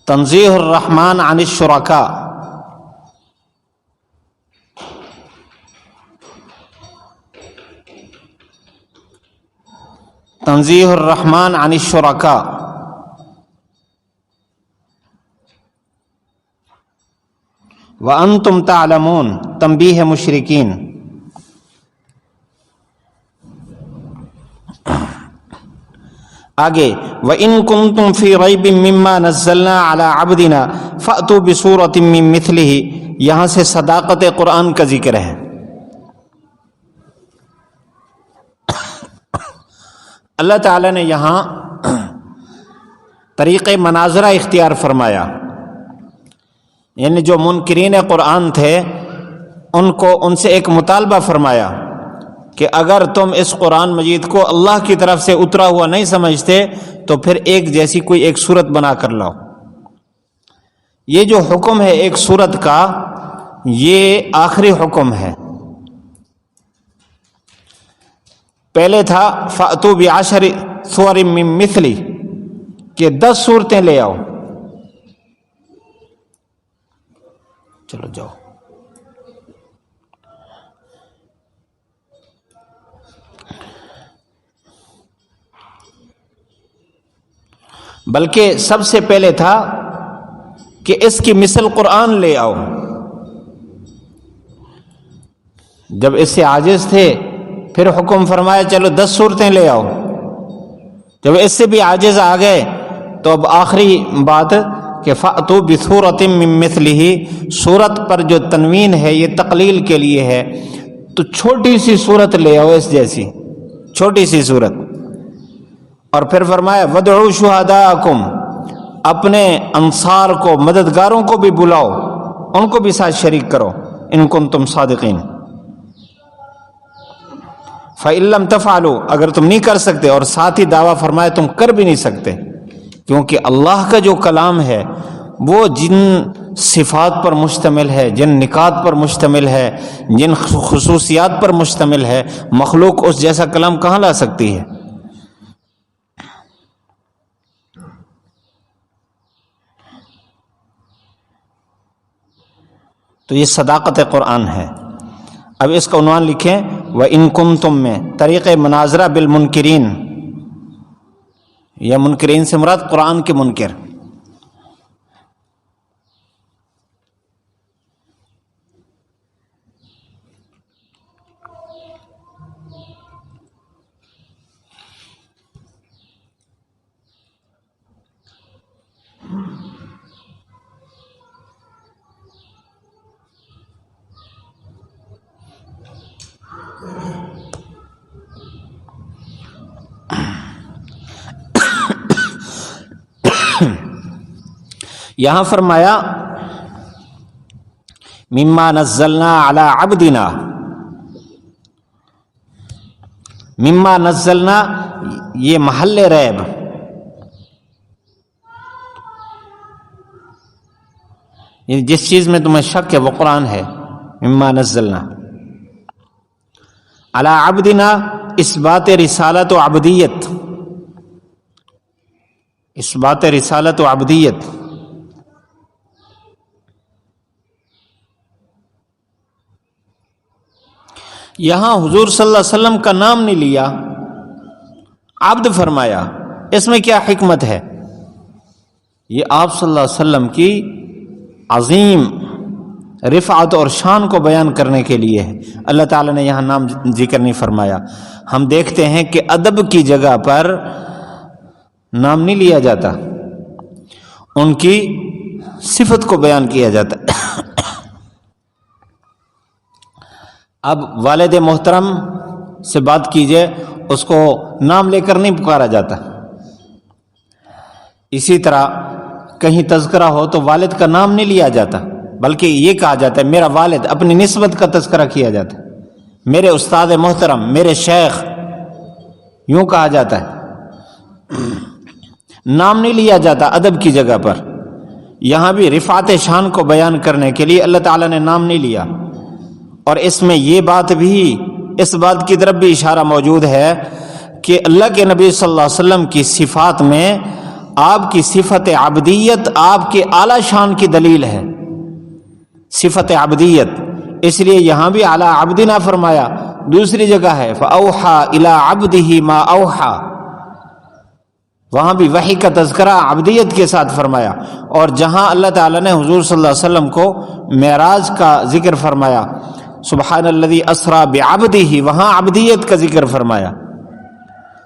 تنزیہ الرحمن عن الشرکاء، تنزیہ الرحمن عن الشرکاء، وانتم تعلمون، تنبیہ مشرکین۔ آگے وَإِن كُنتُمْ فِي رَيْبٍ مِّمَّا نَزَّلْنَا عَلَىٰ عَبْدِنَا فَأْتُوا بِسُورَةٍ مِّن مِّثْلِهِ، یہاں سے صداقت قرآن کا ذکر ہے۔ اللہ تعالیٰ نے یہاں طریق مناظرہ اختیار فرمایا، یعنی جو منکرین قرآن تھے ان سے ایک مطالبہ فرمایا کہ اگر تم اس قرآن مجید کو اللہ کی طرف سے اترا ہوا نہیں سمجھتے تو پھر ایک جیسی کوئی ایک صورت بنا کر لاؤ۔ یہ جو حکم ہے ایک صورت کا، یہ آخری حکم ہے۔ پہلے تھا فَأْتُوا بِعَشْرِ سُوَرٍ مِّن مِّثْلِهِ کہ 10 صورتیں لے آؤ۔ چلو جاؤ۔ بلکہ سب سے پہلے تھا کہ اس کی مثل قرآن لے آؤ۔ جب اس سے عاجز تھے پھر حکم فرمایا چلو 10 صورتیں لے آؤ۔ جب اس سے بھی عاجز آ گئے تو اب آخری بات کہ فَأْتُوا بِسُورَةٍ مِّن مِّثْلِهِ، صورت پر جو تنوین ہے یہ تقلیل کے لیے ہے، تو چھوٹی سی صورت لے آؤ، اس جیسی چھوٹی سی صورت۔ اور پھر فرمایا وَادْعُوا شُهَدَاءَكُمْ، اپنے انصار کو، مددگاروں کو بھی بلاؤ، ان کو بھی ساتھ شریک کرو، ان کنتم صادقین۔ فَإِن لَّمْ تَفْعَلُوا، اگر تم نہیں کر سکتے، اور ساتھ ہی دعویٰ فرمایا تم کر بھی نہیں سکتے، کیونکہ اللہ کا جو کلام ہے وہ جن صفات پر مشتمل ہے، جن نکات پر مشتمل ہے، جن خصوصیات پر مشتمل ہے، مخلوق اس جیسا کلام کہاں لا سکتی ہے؟ تو یہ صداقت قرآن ہے۔ اب اس کا عنوان لکھیں وَإِن كُنتُم میں طریق مناظرہ بالمنکرین، یا منکرین سے مراد قرآن کے منکر۔ یہاں فرمایا مما نزلنا علی عبدنا، مما نزلنا یہ محل ریب، یعنی جس چیز میں تمہیں شک ہے وہ قرآن ہے۔ مما نزلنا علی عبدنا، اس بات رسالت و عبدیت، اس بات رسالت و عبدیت۔ یہاں حضور صلی اللہ علیہ وسلم کا نام نہیں لیا، عبد فرمایا، اس میں کیا حکمت ہے؟ یہ آپ صلی اللہ علیہ وسلم کی عظیم رفعت اور شان کو بیان کرنے کے لیے ہے۔ اللہ تعالیٰ نے یہاں نام ذکر نہیں فرمایا۔ ہم دیکھتے ہیں کہ ادب کی جگہ پر نام نہیں لیا جاتا، ان کی صفت کو بیان کیا جاتا۔ اب والد محترم سے بات کیجئے، اس کو نام لے کر نہیں پکارا جاتا۔ اسی طرح کہیں تذکرہ ہو تو والد کا نام نہیں لیا جاتا، بلکہ یہ کہا جاتا ہے میرا والد، اپنی نسبت کا تذکرہ کیا جاتا ہے، میرے استاد محترم، میرے شیخ، یوں کہا جاتا ہے۔ نام نہیں لیا جاتا ادب کی جگہ پر. یہاں بھی رفعت شان کو بیان کرنے کے لیے اللہ تعالیٰ نے نام نہیں لیا. اور اس میں یہ بات بھی، اس بات کی طرف بھی اشارہ موجود ہے کہ اللہ کے نبی صلی اللہ علیہ وسلم کی صفات میں آپ کی صفت عبدیت آپ کے اعلیٰ شان کی دلیل ہے، صفت عبدیت. اس لیے یہاں بھی اعلیٰ عبدنا فرمایا. دوسری جگہ ہے فَأَوْحَى إِلَىٰ عَبْدِهِ مَا أَوْحَى، وہاں بھی وحی کا تذکرہ عبدیت کے ساتھ فرمایا. اور جہاں اللہ تعالیٰ نے حضور صلی اللہ علیہ وسلم کو معراج کا ذکر فرمایا، سبحان الذی اسریٰ بعبدہ، وہاں عبدیت کا ذکر فرمایا.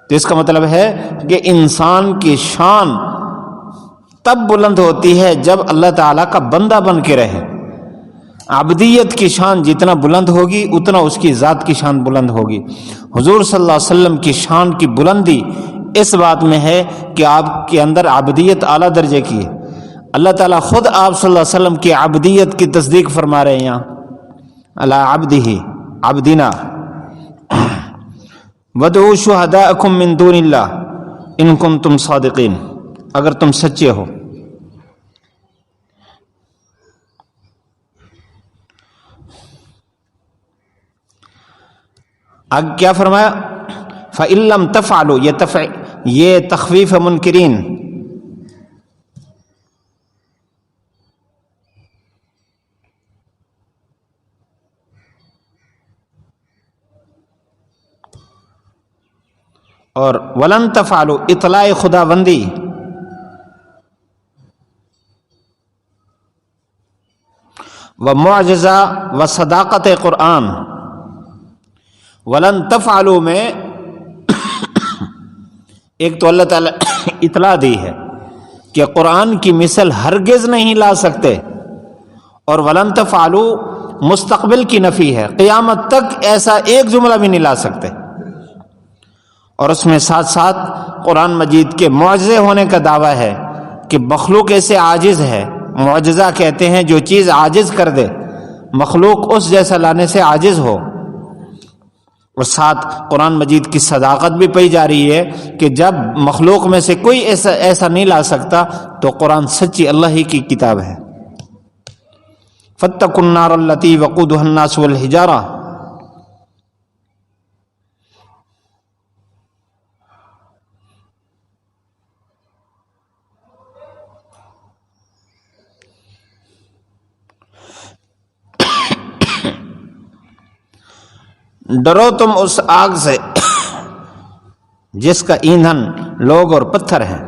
تو اس کا مطلب ہے کہ انسان کی شان تب بلند ہوتی ہے جب اللہ تعالیٰ کا بندہ بن کے رہے. عبدیت کی شان جتنا بلند ہوگی اتنا اس کی ذات کی شان بلند ہوگی. حضور صلی اللہ علیہ وسلم کی شان کی بلندی اس بات میں ہے کہ آپ کے اندر عبدیت اعلیٰ درجے کی ہے. اللہ تعالیٰ خود آپ صلی اللہ علیہ وسلم کی عبدیت کی تصدیق فرما رہے ہیں یہاں، علی عبدہ عبدنا. وَادْعُوا شُهَدَاءَكُم مِّن دُونِ اللَّهِ إِن كُنتُمْ صَادِقِينَ، اگر تم سچے ہو. اب کیا فرمایا؟ فَإِن لَّمْ تَفْعَلُوا، یہ تخویف منکرین. اور وَلَن تَفْعَلُوا اطلاع خداوندی. ومعجزہ و صداقت قرآن. وَلَن تَفْعَلُوا میں ایک تو اللہ تعالیٰ اطلاع دی ہے کہ قرآن کی مثل ہرگز نہیں لا سکتے، اور وَلَن تَفْعَلُوا مستقبل کی نفی ہے، قیامت تک ایسا ایک جملہ بھی نہیں لا سکتے. اور اس میں ساتھ ساتھ قرآن مجید کے معجزے ہونے کا دعویٰ ہے کہ مخلوق ایسے عاجز ہے. معجزہ کہتے ہیں جو چیز عاجز کر دے، مخلوق اس جیسا لانے سے عاجز ہو. اور ساتھ قرآن مجید کی صداقت بھی پائی جا رہی ہے کہ جب مخلوق میں سے کوئی ایسا نہیں لا سکتا تو قرآن سچی اللہ ہی کی کتاب ہے. فَاتَّقُوا النَّارَ الَّتِي وَقُودُهَا النَّاسُ وَالْحِجَارَةُ. ڈرو تم اس آگ سے جس کا ایندھن لوگ اور پتھر ہیں.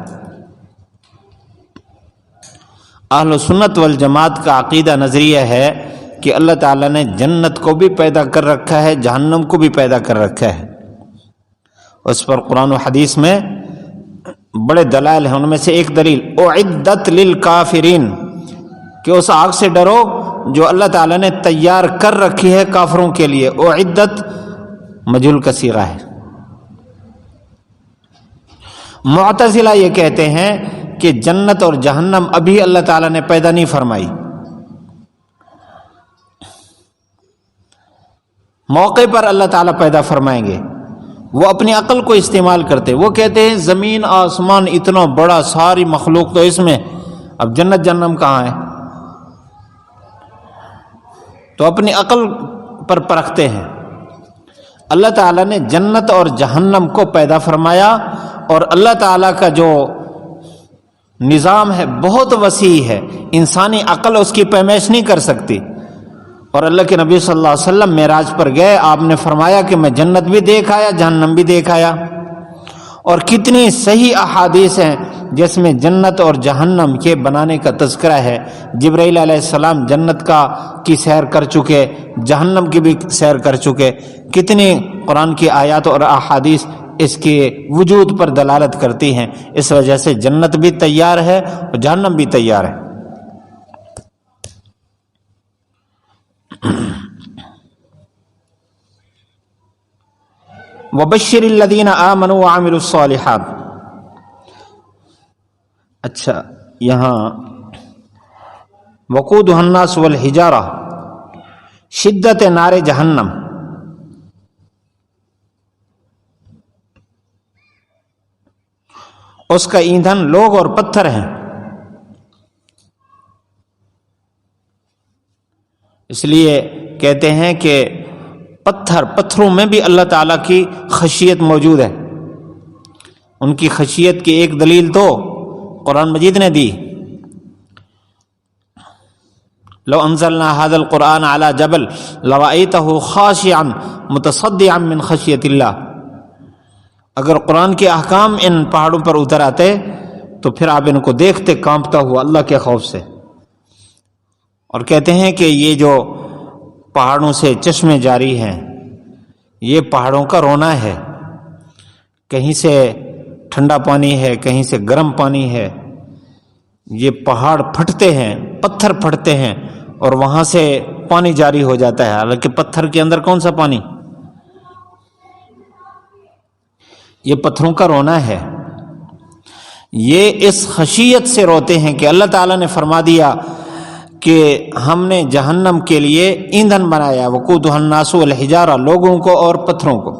اہل سنت والجماعت کا عقیدہ نظریہ ہے کہ اللہ تعالیٰ نے جنت کو بھی پیدا کر رکھا ہے، جہنم کو بھی پیدا کر رکھا ہے. اس پر قرآن و حدیث میں بڑے دلائل ہیں. ان میں سے ایک دلیل اعدت للکافرین، کہ اس آگ سے ڈرو جو اللہ تعالیٰ نے تیار کر رکھی ہے کافروں کے لیے. اعدت مجہول کا صیغہ ہے. معتزلہ یہ کہتے ہیں کہ جنت اور جہنم ابھی اللہ تعالیٰ نے پیدا نہیں فرمائی، موقع پر اللہ تعالیٰ پیدا فرمائیں گے. وہ اپنی عقل کو استعمال کرتے، وہ کہتے ہیں زمین آسمان اتنا بڑا، ساری مخلوق تو اس میں، اب جنت جہنم کہاں ہے؟ تو اپنی عقل پر پرکھتے ہیں. اللہ تعالیٰ نے جنت اور جہنم کو پیدا فرمایا، اور اللہ تعالیٰ کا جو نظام ہے بہت وسیع ہے، انسانی عقل اس کی پیمائش نہیں کر سکتی. اور اللہ کے نبی صلی اللہ علیہ وسلم معراج پر گئے، آپ نے فرمایا کہ میں جنت بھی دیکھ آیا، جہنم بھی دیکھ آیا. اور کتنی صحیح احادیث ہیں جس میں جنت اور جہنم کے بنانے کا تذکرہ ہے. جبرائیل علیہ السلام جنت کی سیر کر چکے، جہنم کی بھی سیر کر چکے. کتنی قرآن کی آیات اور احادیث اس کے وجود پر دلالت کرتی ہیں. اس وجہ سے جنت بھی تیار ہے اور جہنم بھی تیار ہے. وَبَشِّرِ الَّذِينَ آمَنُوا وَعَمِلُوا الصَّالِحَاتِ. اچھا، یہاں وقودها الناس والحجارہ، شدت نار جہنم. اس کا ایندھن لوگ اور پتھر ہیں. اس لیے کہتے ہیں کہ پتھروں میں بھی اللہ تعالیٰ کی خشیت موجود ہے. ان کی خشیت کی ایک دلیل تو قرآن مجید نے دی. لو انزلنا هذا القرآن على جبل لرأيته خاشعا متصدعا من خشیت اللہ. اگر قرآن کے احکام ان پہاڑوں پر اتر آتے تو پھر آپ ان کو دیکھتے کانپتا ہوا اللہ کے خوف سے. اور کہتے ہیں کہ یہ جو پہاڑوں سے چشمے جاری ہیں یہ پہاڑوں کا رونا ہے. کہیں سے ٹھنڈا پانی ہے، کہیں سے گرم پانی ہے. یہ پہاڑ پھٹتے ہیں، پتھر پھٹتے ہیں اور وہاں سے پانی جاری ہو جاتا ہے. حالانکہ پتھر کے اندر کون سا پانی؟ یہ پتھروں کا رونا ہے. یہ اس خشیت سے روتے ہیں کہ اللہ تعالیٰ نے فرما دیا کہ ہم نے جہنم کے لیے ایندھن بنایا، وقودھا الناس والحجارہ، لوگوں کو اور پتھروں کو.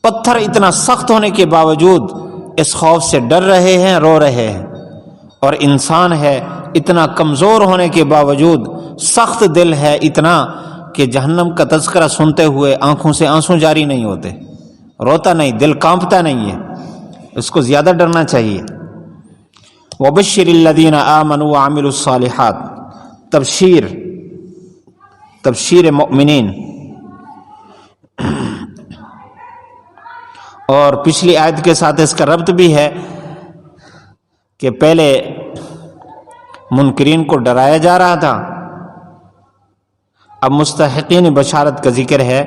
پتھر اتنا سخت ہونے کے باوجود اس خوف سے ڈر رہے ہیں، رو رہے ہیں. اور انسان ہے اتنا کمزور ہونے کے باوجود سخت دل ہے اتنا کہ جہنم کا تذکرہ سنتے ہوئے آنکھوں سے آنسو جاری نہیں ہوتے، روتا نہیں، دل کانپتا نہیں ہے. اس کو زیادہ ڈرنا چاہیے. وَبَشِّرِ الَّذِينَ آمَنُوا وَعَمِلُوا الصَّالِحَاتِ، تبشیر مؤمنین. اور پچھلی آیت کے ساتھ اس کا ربط بھی ہے کہ پہلے منکرین کو ڈرایا جا رہا تھا، اب مستحقین بشارت کا ذکر ہے،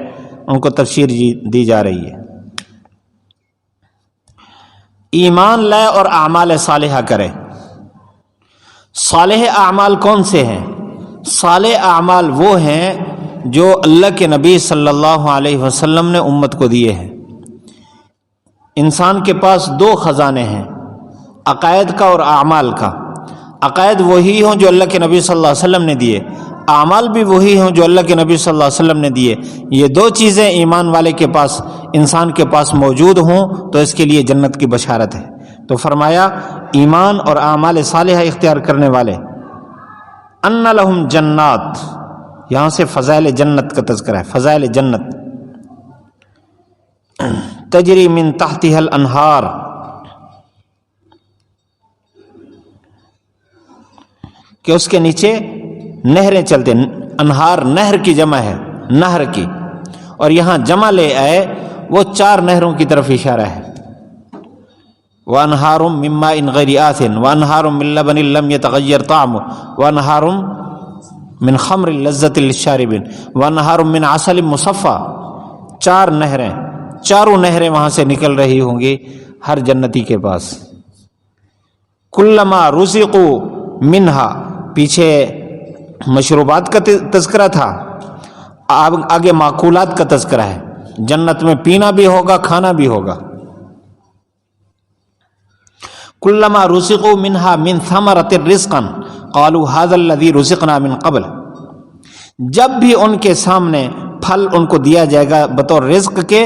ان کو تبشیر دی جا رہی ہے. ایمان لائے اور اعمال صالحہ کرے. صالح اعمال کون سے ہیں؟ صالح اعمال وہ ہیں جو اللہ کے نبی صلی اللہ علیہ وسلم نے امت کو دیے ہیں. انسان کے پاس دو خزانے ہیں، عقائد کا اور اعمال کا. عقائد وہی ہوں جو اللہ کے نبی صلی اللہ علیہ وسلم نے دیے، اعمال بھی وہی ہوں جو اللہ کے نبی صلی اللہ علیہ وسلم نے دیے. یہ دو چیزیں ایمان والے کے پاس، انسان کے پاس موجود ہوں تو اس کے لیے جنت کی بشارت ہے. تو فرمایا ایمان اور اعمال صالحہ اختیار کرنے والے ان لہم جنات، یہاں سے فضائل جنت کا تذکرہ ہے. فضائل جنت تجری من تحتها الانہار، کہ اس کے نیچے نہریں چلتے. انہار نہر کی جمع ہے، نہر کی، اور یہاں جمع لے آئے وہ 4 نہروں کی طرف اشارہ ہے. وَأَنْهَارٌ مِّن مَّاءٍ غَيْرِ آسِنٍ وَأَنْهَارٌ مِّن لَّبَنٍ لَّمْ يَتَغَيَّرْ طَعْمُهُ وَأَنْهَارٌ مِّن خَمْرٍ لَّذَّةٍ لِّلشَّارِبِينَ وَأَنْهَارٌ مِّن عَسَلٍ مُّصَفًّى. 4 نہریں، چاروں نہریں وہاں سے نکل رہی ہوں گی ہر جنتی کے پاس. کلما رزقوا منها، پیچھے مشروبات کا تذکرہ تھا، آگے معقولات کا تذکرہ ہے. جنت میں پینا بھی ہوگا، کھانا بھی ہوگا. کلما رزقوا منها من ثمرة رزقا قالوا هذا الذي رزقنا من قبل. جب بھی ان کے سامنے پھل ان کو دیا جائے گا بطور رزق کے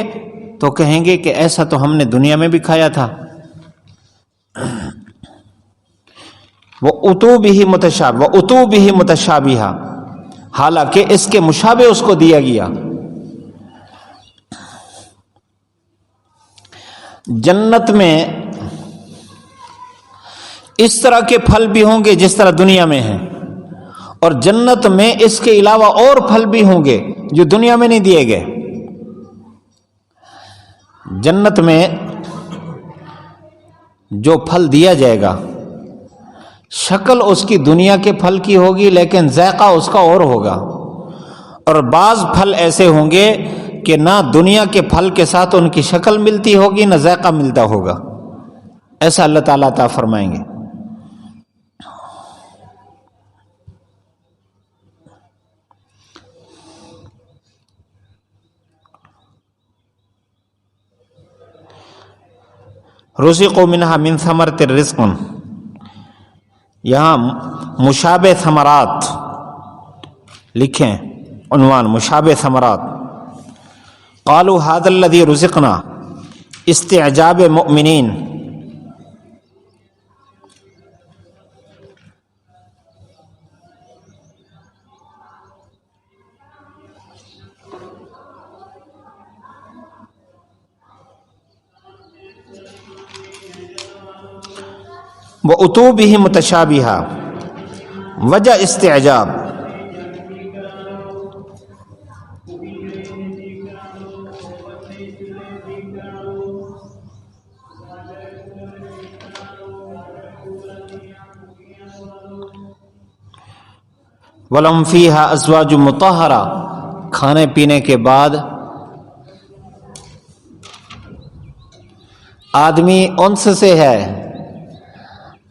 تو کہیں گے کہ ایسا تو ہم نے دنیا میں بھی کھایا تھا. وَأُتُوا بِهِ مُتَشَابِهًا، حالانکہ اس کے مشابہ اس کو دیا گیا. جنت میں اس طرح کے پھل بھی ہوں گے جس طرح دنیا میں ہیں، اور جنت میں اس کے علاوہ اور پھل بھی ہوں گے جو دنیا میں نہیں دیے گئے. جنت میں جو پھل دیا جائے گا شکل اس کی دنیا کے پھل کی ہوگی لیکن ذائقہ اس کا اور ہوگا. اور بعض پھل ایسے ہوں گے کہ نہ دنیا کے پھل کے ساتھ ان کی شکل ملتی ہوگی نہ ذائقہ ملتا ہوگا. ایسا اللہ تعالیٰ عطا فرمائیں گے. رزقوا منها من ثمرة الرزق، یہاں مشابہ ثمرات لکھیں، عنوان مشابہ ثمرات. قالوا هذا الذي رزقنا، استعجاب مؤمنین، وَأُتُوا بِهِ مُتَشَابِهًا، وجہ استعجاب، وَلَهُمْ فِيهَا أَزْوَاجٌ مُطَهَّرَةٌ، کھانے پینے کے بعد آدمی انس سے ہے،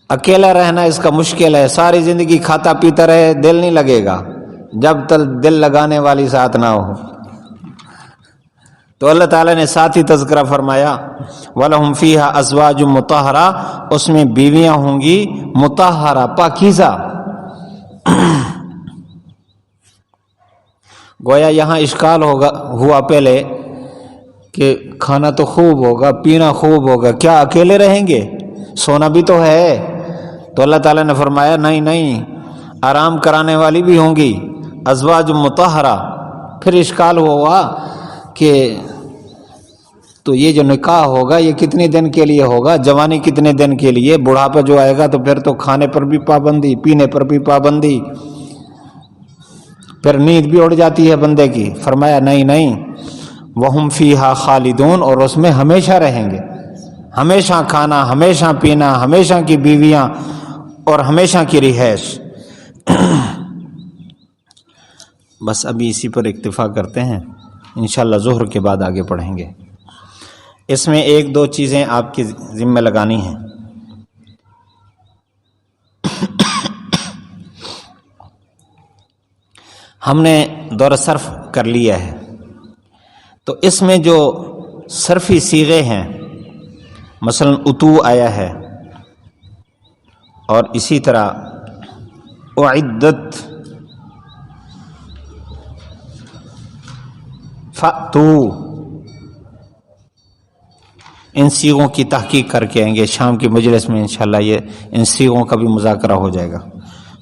اکیلا رہنا اس کا مشکل ہے، ساری زندگی کھاتا پیتا رہے دل نہیں لگے گا جب تک دل لگانے والی ساتھ نہ ہو۔ تو اللہ تعالیٰ نے ساتھ ہی تذکرہ فرمایا وَلَهُمْ فِيهَا أَزْوَاجٌ مُطَهَّرَةٌ، اس میں بیویاں ہوں گی مطہرہ، پاکیزہ۔ گویا یہاں اشکال ہوا پہلے کہ کھانا تو خوب ہوگا، پینا خوب ہوگا، کیا اکیلے رہیں گے؟ سونا بھی تو ہے۔ تو اللہ تعالیٰ نے فرمایا نہیں نہیں، آرام کرانے والی بھی ہوں گی، ازواج مطہرہ۔ پھر اشکال ہوا کہ تو یہ جو نکاح ہوگا یہ کتنے دن کے لیے ہوگا، جوانی کتنے دن کے لیے، بڑھاپا جو آئے گا تو پھر تو کھانے پر بھی پابندی، پینے پر بھی پابندی، پھر نیند بھی اڑ جاتی ہے بندے کی۔ فرمایا نہیں نہیں، وَهُمْ فِيهَا خَالِدُونَ، اور اس میں ہمیشہ رہیں گے، ہمیشہ کھانا، ہمیشہ پینا، ہمیشہ کی بیویاں اور ہمیشہ کی رہائش۔ بس ابھی اسی پر اکتفا کرتے ہیں، انشاءاللہ ظہر کے بعد آگے پڑھیں گے۔ اس میں ایک دو چیزیں آپ کی ذمہ لگانی ہیں۔ ہم نے دورہ صرف کر لیا ہے، تو اس میں جو صرفی صیغے ہیں، مثلا اتو آیا ہے، اور اسی طرح اعدت، فاتو، ان صیغوں کی تحقیق کر کے آئیں گے شام کی مجلس میں انشاءاللہ، یہ ان صیغوں کا بھی مذاکرہ ہو جائے گا۔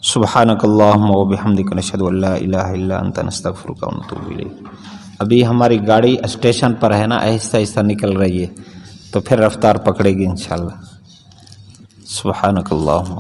سبحانک اللہم و بحمدک، نشہد ان لا الہ الا انت، نستغفرک و نتوب الیک۔ ابھی ہماری گاڑی اسٹیشن پر ہے نا، آہستہ آہستہ نکل رہی ہے، تو پھر رفتار پکڑے گی انشاءاللہ۔ سبحانک اللہم۔